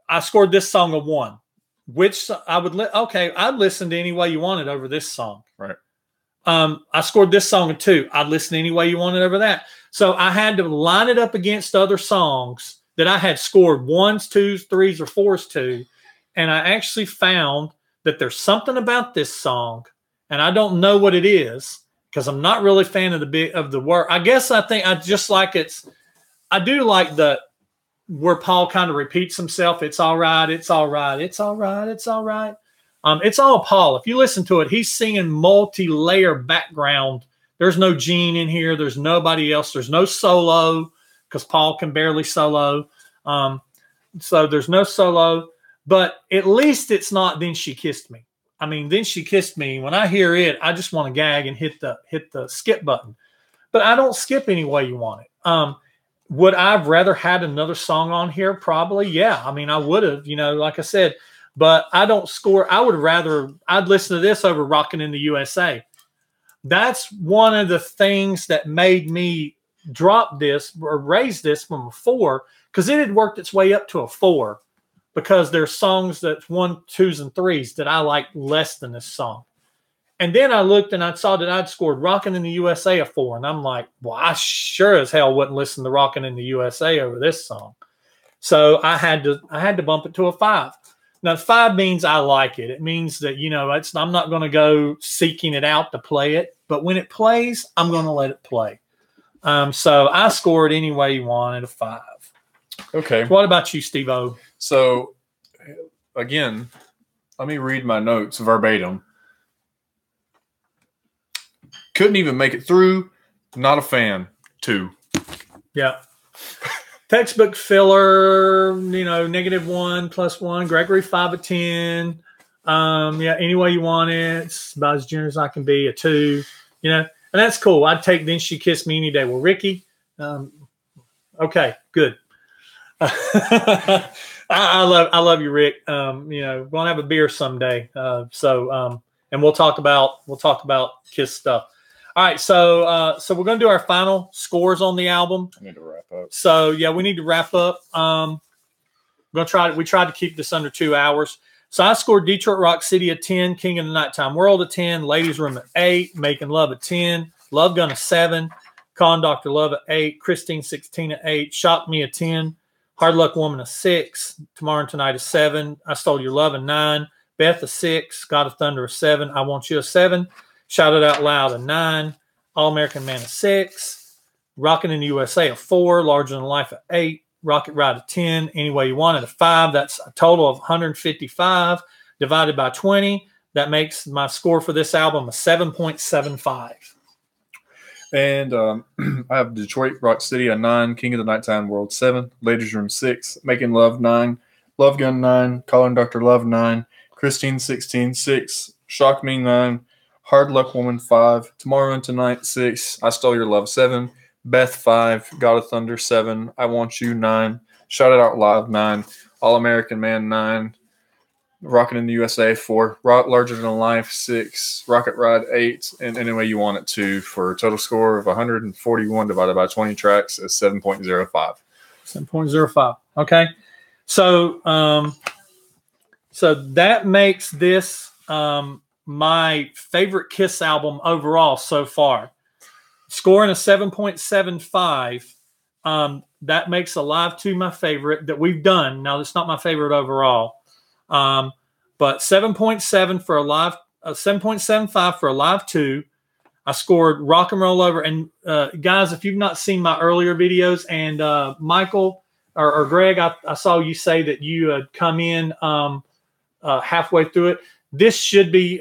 I scored this song a 1, which I would, I'd listen to any way you wanted over this song. Right. I scored this song a 2. I'd listen any way you wanted over that. So I had to line it up against other songs that I had scored 1s, 2s, 3s, or 4s to. And I actually found that there's something about this song, and I don't know what it is because I'm not really a fan of the word. I guess I think I just like I do like where Paul kind of repeats himself. It's all right. It's all right. It's all right. It's all right. It's all Paul. If you listen to it, he's singing multi-layer background. There's no Gene in here. There's nobody else. There's no solo because Paul can barely solo. So there's no solo. But at least it's not Then She Kissed Me. I mean, Then She Kissed Me. When I hear it, I just want to gag and hit the skip button. But I don't skip any way you want it. Would I have rather had another song on here? Probably, yeah. I mean, I would have, like I said. But I don't score. I'd listen to this over Rockin' in the USA. That's one of the things that made me drop this or raise this from a 4, because it had worked its way up to a 4. Because there's songs that's 1, 2s, and 3s that I like less than this song. And then I looked and I saw that I'd scored Rockin' in the USA a 4. And I'm like, well, I sure as hell wouldn't listen to Rockin' in the USA over this song. So I had to bump it to a 5. Now, 5 means I like it. It means that, I'm not going to go seeking it out to play it. But when it plays, I'm going to let it play. So I scored any way you wanted, a 5. Okay. What about you, Steve-O? So, again, let me read my notes verbatim. Couldn't even make it through. Not a fan. 2. Yeah. Textbook filler, -1, +1. Gregory 5 of 10. Yeah, any way you want it. It's about as generous as I can be, a 2. And that's cool. I'd take Then She Kissed Me any day. Well, Ricky, okay, good. I love you, Rick. We're gonna have a beer someday. And we'll talk about Kiss stuff. All right, so we're gonna do our final scores on the album. I need to wrap up. So yeah, we need to wrap up. We tried to keep this under 2 hours. So I scored Detroit Rock City a 10, King of the Nighttime World a 10, Ladies Room at 8, Making Love a 10, Love Gun a 7, Con Dr. Love at 8, Christine 16 at 8, Shock Me a 10, Hard Luck Woman a 6, Tomorrow and Tonight a 7, I Stole Your Love a 9, Beth a 6, God of Thunder a 7, I Want You a 7, Shout It Out Loud a 9, All American Man a 6, Rockin' in the USA a 4, Larger Than Life a 8, Rocket Ride a 10, Any Way You Want It a 5. That's a total of 155 divided by 20. That makes my score for this album a 7.75. And I have Detroit Rock City a 9, King of the Nighttime World 7, Ladies Room 6, Making Love 9, Love Gun 9, Calling Dr. Love 9, Christine 16 6, Shock Me 9, Hard Luck Woman 5, Tomorrow and Tonight 6, I Stole Your Love 7, Beth 5, God of Thunder 7, I Want You 9, Shout It Out Loud 9, All American Man 9, Rockin' in the USA 4, Larger Than Life 6, Rocket Ride 8, and Any Way You Want It 2 for a total score of 141 divided by 20 tracks is 7.05. 7.05. Okay. So that makes this my favorite Kiss album overall so far. Scoring a 7.75. That makes Alive 2 my favorite that we've done. Now, it's not my favorite overall. But 7.7 for Alive, 7.75 for Alive 2. I scored Rock and Roll Over. And guys, if you've not seen my earlier videos, and Michael or Greg, I saw you say that you had come in halfway through it. This should be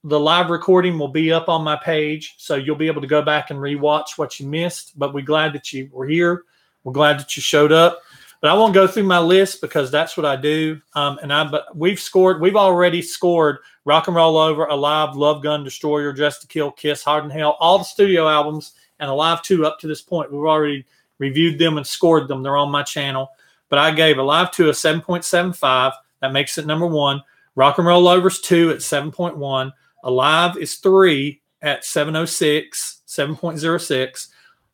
the live recording will be up on my page, so you'll be able to go back and rewatch what you missed. But we're glad that you were here. We're glad that you showed up. But I won't go through my list because that's what I do. But we've already scored Rock and Roll Over, Alive, Love Gun, Destroyer, Dressed to Kill, Kiss, Hard in Hell, all the studio albums, and Alive 2 up to this point. We've already reviewed them and scored them. They're on my channel. But I gave Alive 2 a 7.75. That makes it number 1. Rock and Roll Over's 2 at 7.1. Alive is 3 at 7.06.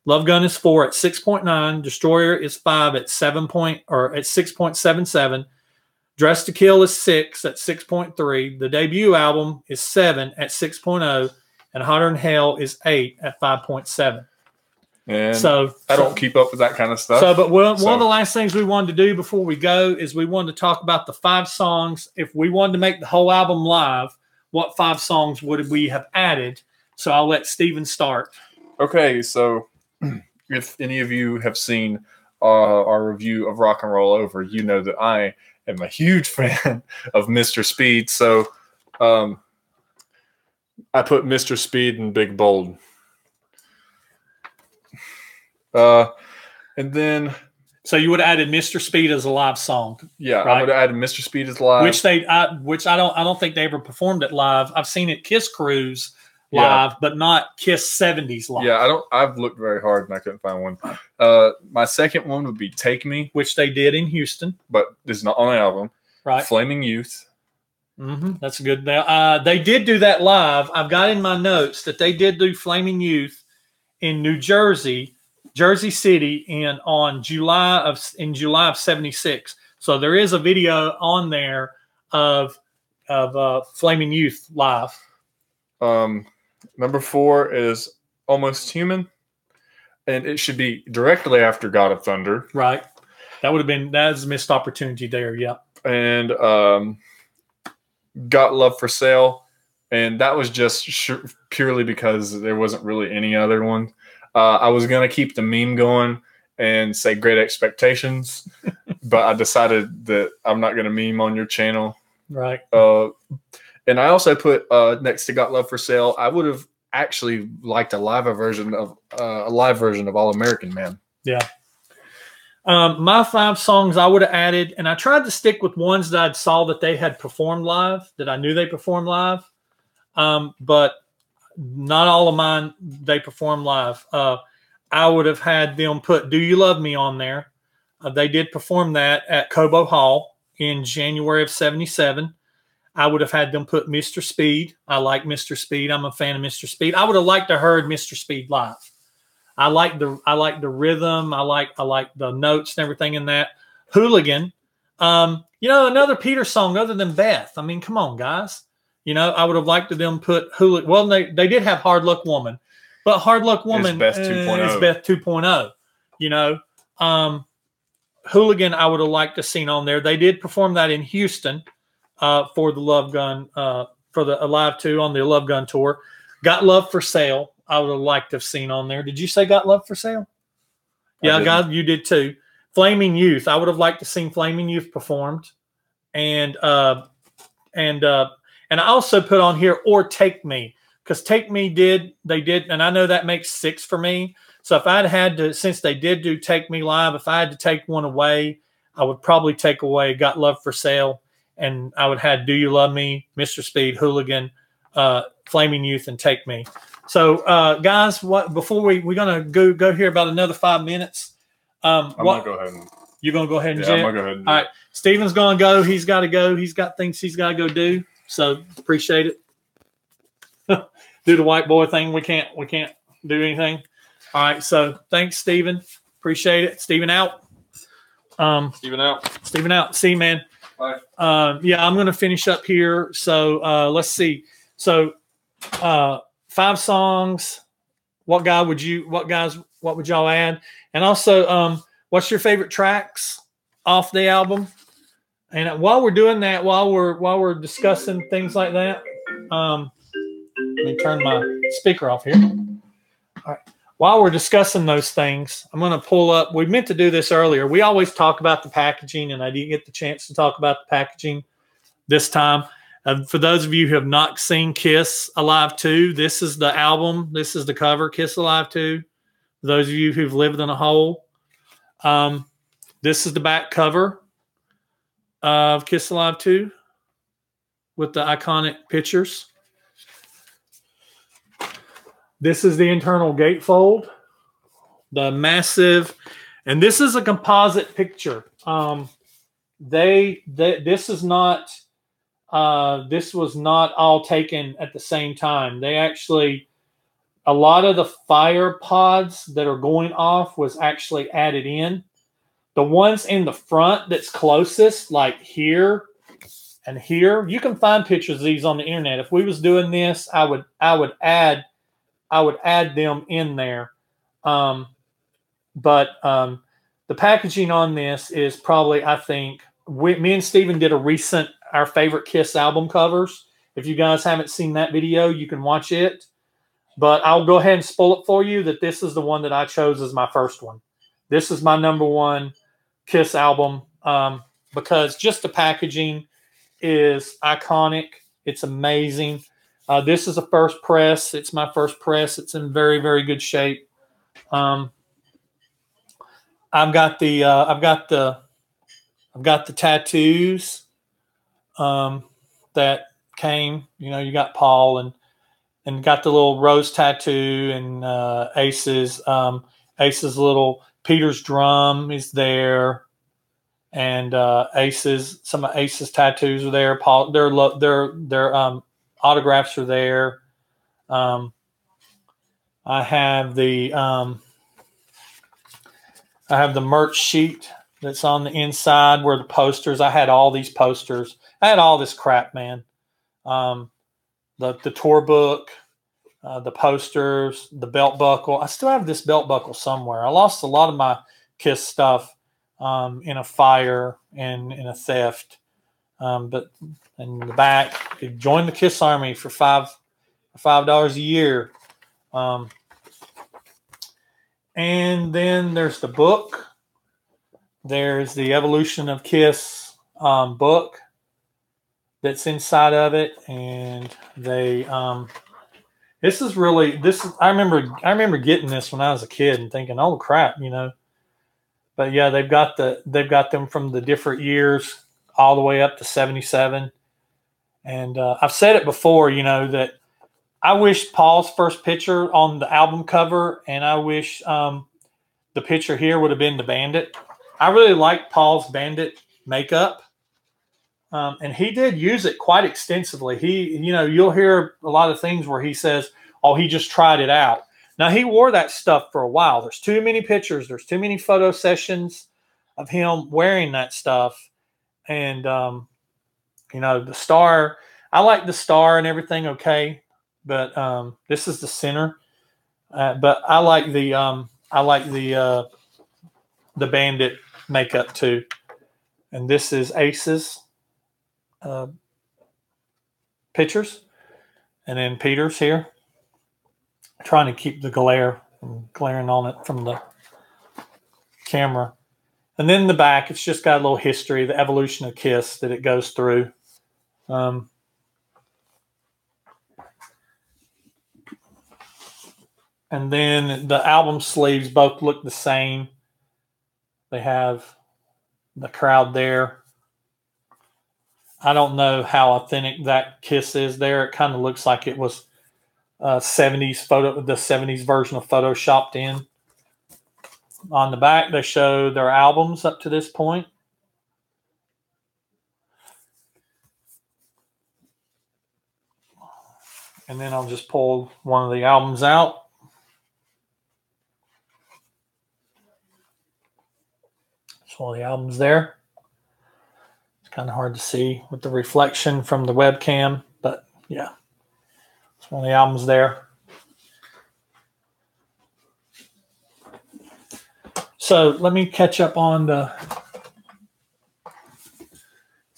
Love Gun is 4 at 6.9. Destroyer is 5 at 6.77. Dressed to Kill is 6 at 6.3. The debut album is 7 at 6.0. And Hotter Than Hell is 8 at 5.7. And so I don't keep up with that kind of stuff. One of the last things we wanted to do before we go is we wanted to talk about the 5 songs. If we wanted to make the whole album live, what 5 songs would we have added? So I'll let Steven start. Okay, so if any of you have seen our review of Rock and Roll Over, you know that I am a huge fan of Mr. Speed. So I put Mr. Speed in big bold. And then, so you would have added Mr. Speed as a live song. Yeah, right? I would have added Mr. Speed as live, which I don't think they ever performed it live. I've seen it Kiss Cruise live, but not Kiss 70s live. Yeah, I've looked very hard and I couldn't find one. My second one would be Take Me, which they did in Houston, but it's not on the album. Right, Flaming Youth. That's good. They did do that live. I've got in my notes that they did do Flaming Youth in New Jersey City, in July of 76. So there is a video on there of Flaming Youth live. Number 4 is Almost Human, and it should be directly after God of Thunder. Right. That's a missed opportunity there. Yeah. And Got Love for Sale, and that was just purely because there wasn't really any other one. I was going to keep the meme going and say Great Expectations, but I decided that I'm not going to meme on your channel. Right. And I also put next to Got Love for Sale, I would have actually liked a live version of All American Man. Yeah. My 5 songs I would have added, and I tried to stick with ones that I saw that they had performed live, that I knew they performed live. But not all of mine they perform live. I would have had them put Do You Love Me on there. They did perform that at Cobo Hall in January of 77. I would have had them put Mr. Speed. I like Mr. Speed. I'm a fan of Mr. Speed. I would have liked to heard Mr. Speed live. I like the rhythm. I like the notes and everything in that. Hooligan. Another Peter song other than Beth. I mean, come on, guys. I would have liked to them put Hooligan. Well, they did have Hard Luck Woman, but Hard Luck Woman is Beth 2.0. Is Beth 2.0. Hooligan I would have liked to seen on there. They did perform that in Houston for the Love Gun, for the Alive 2 on the Love Gun tour. Got Love for Sale I would have liked to have seen on there. Did you say Got Love for Sale? Yeah, God, you did too. Flaming Youth I would have liked to seen Flaming Youth performed, and I also put on here Or Take Me, because Take Me they did, and I know that makes 6 for me. So if I'd had to, since they did do Take Me live, if I had to take one away, I would probably take away Got Love for Sale, and I would have Do You Love Me, Mr. Speed, Hooligan, Flaming Youth, and Take Me. So guys, before we're gonna go here about another 5 minutes. I'm gonna go ahead and you're gonna go ahead and I'm gonna go ahead and all right. Steven's gonna go. He's got to go. He's got things he's got to go do. So appreciate it. Do the white boy thing. We can't do anything. All right. So thanks, Steven. Appreciate it. Steven out. Steven out. Steven out. See you, man. Bye. Yeah, I'm gonna finish up here. So let's see. So 5 songs. What would y'all add? And also, what's your favorite tracks off the album? And while we're doing that, while we're discussing things like that, let me turn my speaker off here. All right. While we're discussing those things, I'm going to pull up. We meant to do this earlier. We always talk about the packaging, and I didn't get the chance to talk about the packaging this time. For those of you who have not seen Kiss Alive 2, this is the album. This is the cover, Kiss Alive 2. For those of you who've lived in a hole, this is the back cover of Kiss Alive 2 with the iconic pictures. This is the internal gatefold, the massive, and this is a composite picture. This is not. This was not all taken at the same time. They actually, a lot of the fire pods that are going off was actually added in. The ones in the front that's closest, like here and here, you can find pictures of these on the internet. If we was doing this, I would add them in there. But the packaging on this is probably, I think, me and Steven did our favorite Kiss album covers. If you guys haven't seen that video, you can watch it. But I'll go ahead and spoil it for you that this is the one that I chose as my first one. This is my number one Kiss album because just the packaging is iconic. It's amazing. This is a first press. It's my first press. It's in very, very good shape. I've got the tattoos that came. You got Paul and got the little rose tattoo and Ace's little Peter's drum is there, and some of Ace's tattoos are there. Paul, their autographs are there. I have the merch sheet that's on the inside where the posters. I had all these posters. I had all this crap, man. The tour book, the posters, the belt buckle. I still have this belt buckle somewhere. I lost a lot of my Kiss stuff in a fire and in a theft. But in the back, you join the Kiss Army for $5 a year. And then there's the book. There's the Evolution of Kiss book that's inside of it, and they I remember getting this when I was a kid and thinking, oh crap, But yeah, they've got them from the different years all the way up to 77. And I've said it before, that I wish Paul's first picture on the album cover, and I wish the picture here would have been the Bandit. I really like Paul's Bandit makeup. And he did use it quite extensively. You'll hear a lot of things where he says, oh, he just tried it out. Now, he wore that stuff for a while. There's too many pictures. There's too many photo sessions of him wearing that stuff. And, the star, I like the star and everything, okay. But this is the center. But I like the Bandit makeup too. And this is Ace's pictures, and then Peter's here. Trying to keep the glare from glaring on it from the camera. And then the back, it's just got a little history, the evolution of Kiss that it goes through. And then the album sleeves both look the same. They have the crowd there. I don't know how authentic that Kiss is there. It kind of looks like it was the 70s version of Photoshopped in. On the back, they show their albums up to this point. And then I'll just pull one of the albums out. That's one of the albums there. Kind of hard to see with the reflection from the webcam, but yeah, it's one of the albums there. So let me catch up on Love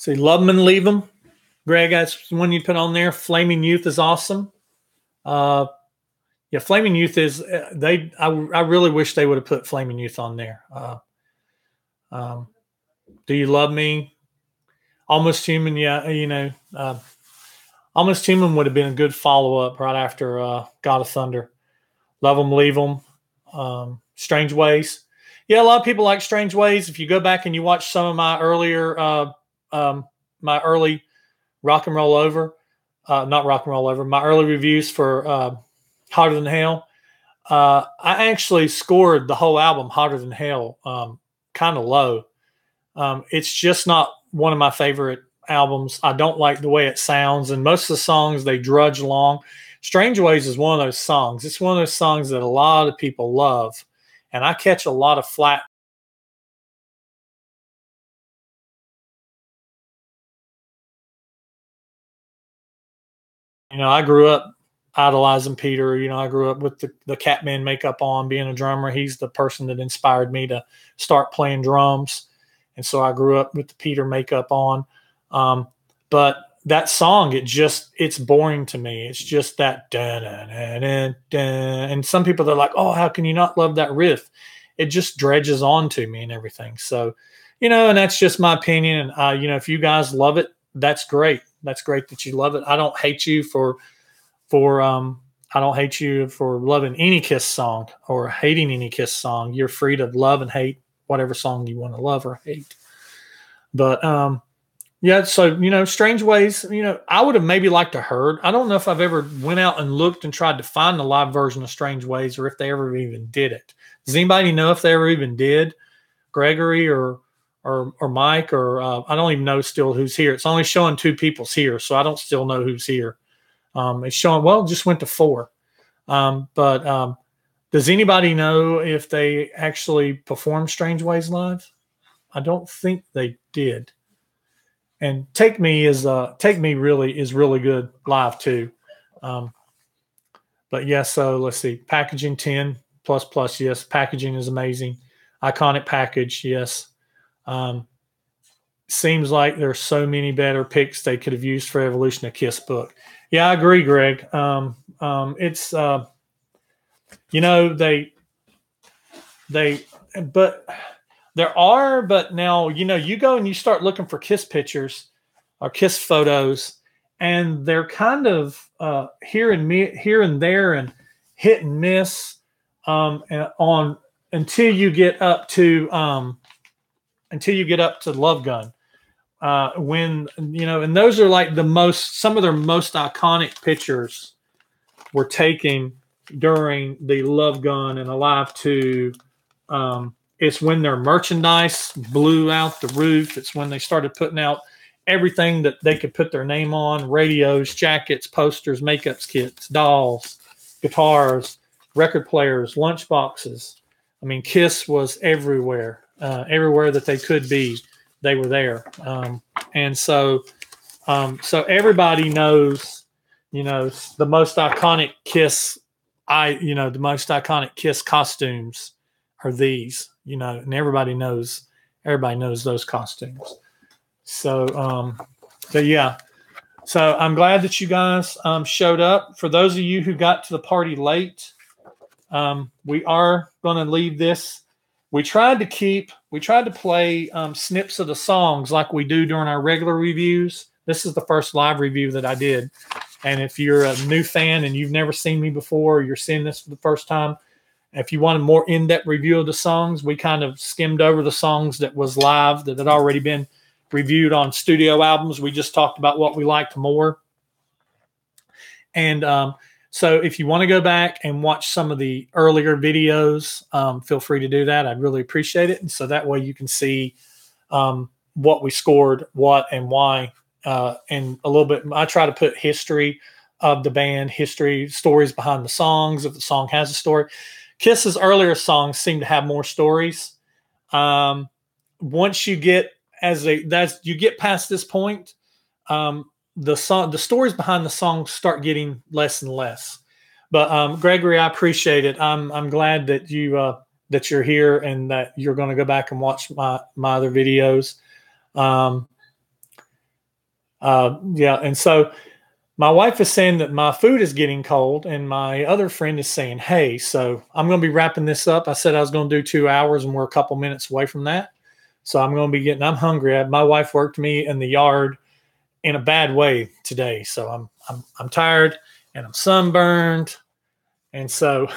'Em and Leave 'Em. Greg, that's the one you put on there. Flaming Youth is awesome. Yeah, Flaming Youth is I really wish they would have put Flaming Youth on there. Do You Love Me? Almost Human, yeah, Almost Human would have been a good follow-up right after God of Thunder. Love 'Em, Leave 'Em, Strange Ways. Yeah, a lot of people like Strange Ways. If you go back and you watch some of my earlier, my early Rock and Roll Over, not Rock and Roll Over, my early reviews for Hotter Than Hell, I actually scored the whole album Hotter Than Hell kind of low. It's just not one of my favorite albums. I don't like the way it sounds, and most of the songs, they drudge along. Strange Ways is one of those songs. It's one of those songs that a lot of people love, and I catch a lot of flack. I grew up idolizing Peter. I grew up with the Catman makeup on, being a drummer. He's the person that inspired me to start playing drums. And so I grew up with the Peter makeup on. But that song, it's boring to me. It's just that dun, dun, dun, dun, dun. And some people, they're like, oh, how can you not love that riff? It just dredges on to me and everything. So, and that's just my opinion. And, if you guys love it, that's great. That's great that you love it. I don't hate you for loving any Kiss song or hating any Kiss song. You're free to love and hate whatever song you want to love or hate. But yeah, so Strange Ways, I would have maybe liked to heard. I don't know if I've ever went out and looked and tried to find the live version of Strange Ways, or if they ever even did it. Does anybody know if they ever even did? Gregory or Mike, or I don't even know still who's here. It's only showing 2 people's here, so I don't still know who's here. It's showing, well, it just went to 4. But does anybody know if they actually performed Strange Ways live? I don't think they did. And Take Me really is really good live too. But yeah, so let's see. Packaging 10 plus, yes. Packaging is amazing. Iconic Package, yes. Seems like there's so many better picks they could have used for Evolution of Kiss book. Yeah, I agree, Greg. It's but there are, but now you go and you start looking for Kiss pictures or Kiss photos, and they're kind of here and there and hit and miss until you get up to Love Gun. And those are like some of their most iconic pictures were taken during the Love Gun and Alive 2. It's when their merchandise blew out the roof. It's when they started putting out everything that they could put their name on: radios, jackets, posters, makeup kits, dolls, guitars, record players, lunch boxes. I mean, Kiss was everywhere. Everywhere that they could be, they were there. And so everybody knows, the most iconic Kiss, the most iconic Kiss costumes are these, and everybody knows those costumes. So yeah. So I'm glad that you guys showed up. For those of you who got to the party late, we are going to leave this. We tried to play snips of the songs like we do during our regular reviews. This is the first live review that I did. And if you're a new fan and you've never seen me before, or you're seeing this for the first time, if you want a more in-depth review of the songs, we kind of skimmed over the songs that was live that had already been reviewed on studio albums. We just talked about what we liked more. And so if you want to go back and watch some of the earlier videos, feel free to do that. I'd really appreciate it. And so that way you can see what we scored, what and why, and a little bit. I try to put history of the band, history, stories behind the songs, if the song has a story. Kiss's earlier songs seem to have more stories. Once you get you get past this point, the stories behind the songs start getting less and less. But Gregory, I appreciate it. I'm glad that you're here and that you're going to go back and watch my other videos. Yeah, and so my wife is saying that my food is getting cold, and my other friend is saying, hey, so I'm going to be wrapping this up. I said I was going to do 2 hours, and we're a couple minutes away from that. So I'm hungry. My wife worked me in the yard in a bad way today. So I'm tired and I'm sunburned. And so,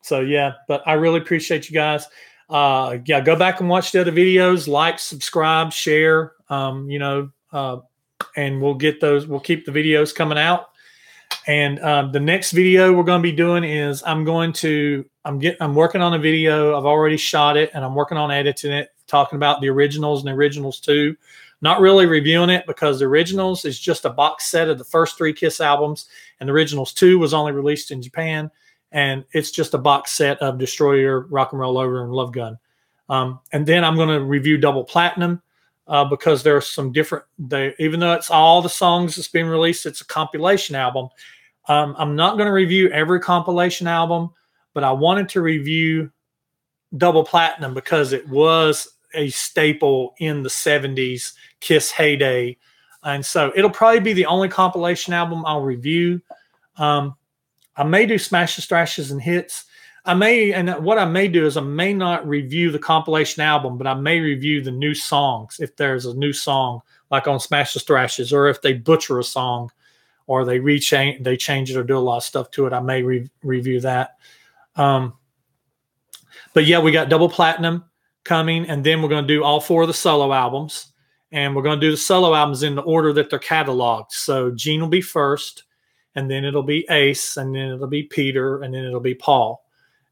so yeah, but I really appreciate you guys. Yeah, go back and watch the other videos, like, subscribe, share, and we'll keep the videos coming out. And the next video we're going to be doing is I'm working on a video. I've already shot it and I'm working on editing it, talking about the originals and the originals 2. Not really reviewing it because the originals is just a box set of the first 3 Kiss albums, and the originals 2 was only released in Japan, and it's just a box set of Destroyer, Rock and Roll Over, and Love Gun. And then I'm going to review Double Platinum because there are some different. Even though it's all the songs that's been released, it's a compilation album. I'm not going to review every compilation album, but I wanted to review Double Platinum because it was a staple in the 70s Kiss heyday. And so it'll probably be the only compilation album I'll review. I may do Smashes, Thrashes, and Hits. What I may do is I may not review the compilation album, but I may review the new songs. If there's a new song, like on Smashes, Thrashes, or if they butcher a song, or they change it or do a lot of stuff to it, I may review that. But yeah, we got Double Platinum coming, and then we're going to do all 4 of the solo albums, and we're going to do the solo albums in the order that they're cataloged. So Gene will be first, and then it'll be Ace, and then it'll be Peter, and then it'll be Paul.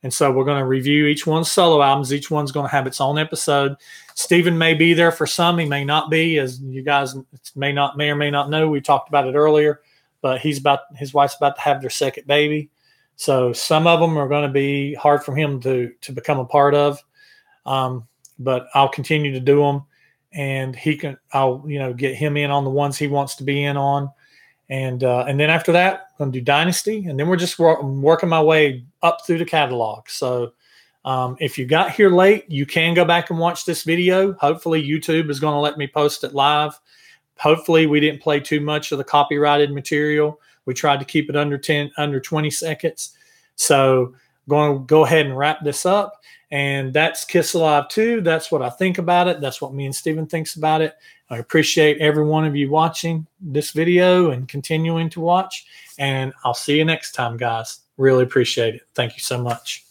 And so we're going to review each one's solo albums. Each one's going to have its own episode. Stephen may be there for some. He may not be, as you guys may or may not know. We talked about it earlier, but his wife's about to have their second baby. So some of them are going to be hard for him to become a part of. But I'll continue to do them, and I'll get him in on the ones he wants to be in on. And then after that, I'm going to do Dynasty, and then we're just working my way up through the catalog. So if you got here late, you can go back and watch this video. Hopefully YouTube is going to let me post it live. Hopefully we didn't play too much of the copyrighted material. We tried to keep it under 20 seconds. So going to go ahead and wrap this up. And that's Kiss Alive 2. That's what I think about it. That's what me and Steven thinks about it. I appreciate every one of you watching this video and continuing to watch. And I'll see you next time, guys. Really appreciate it. Thank you so much.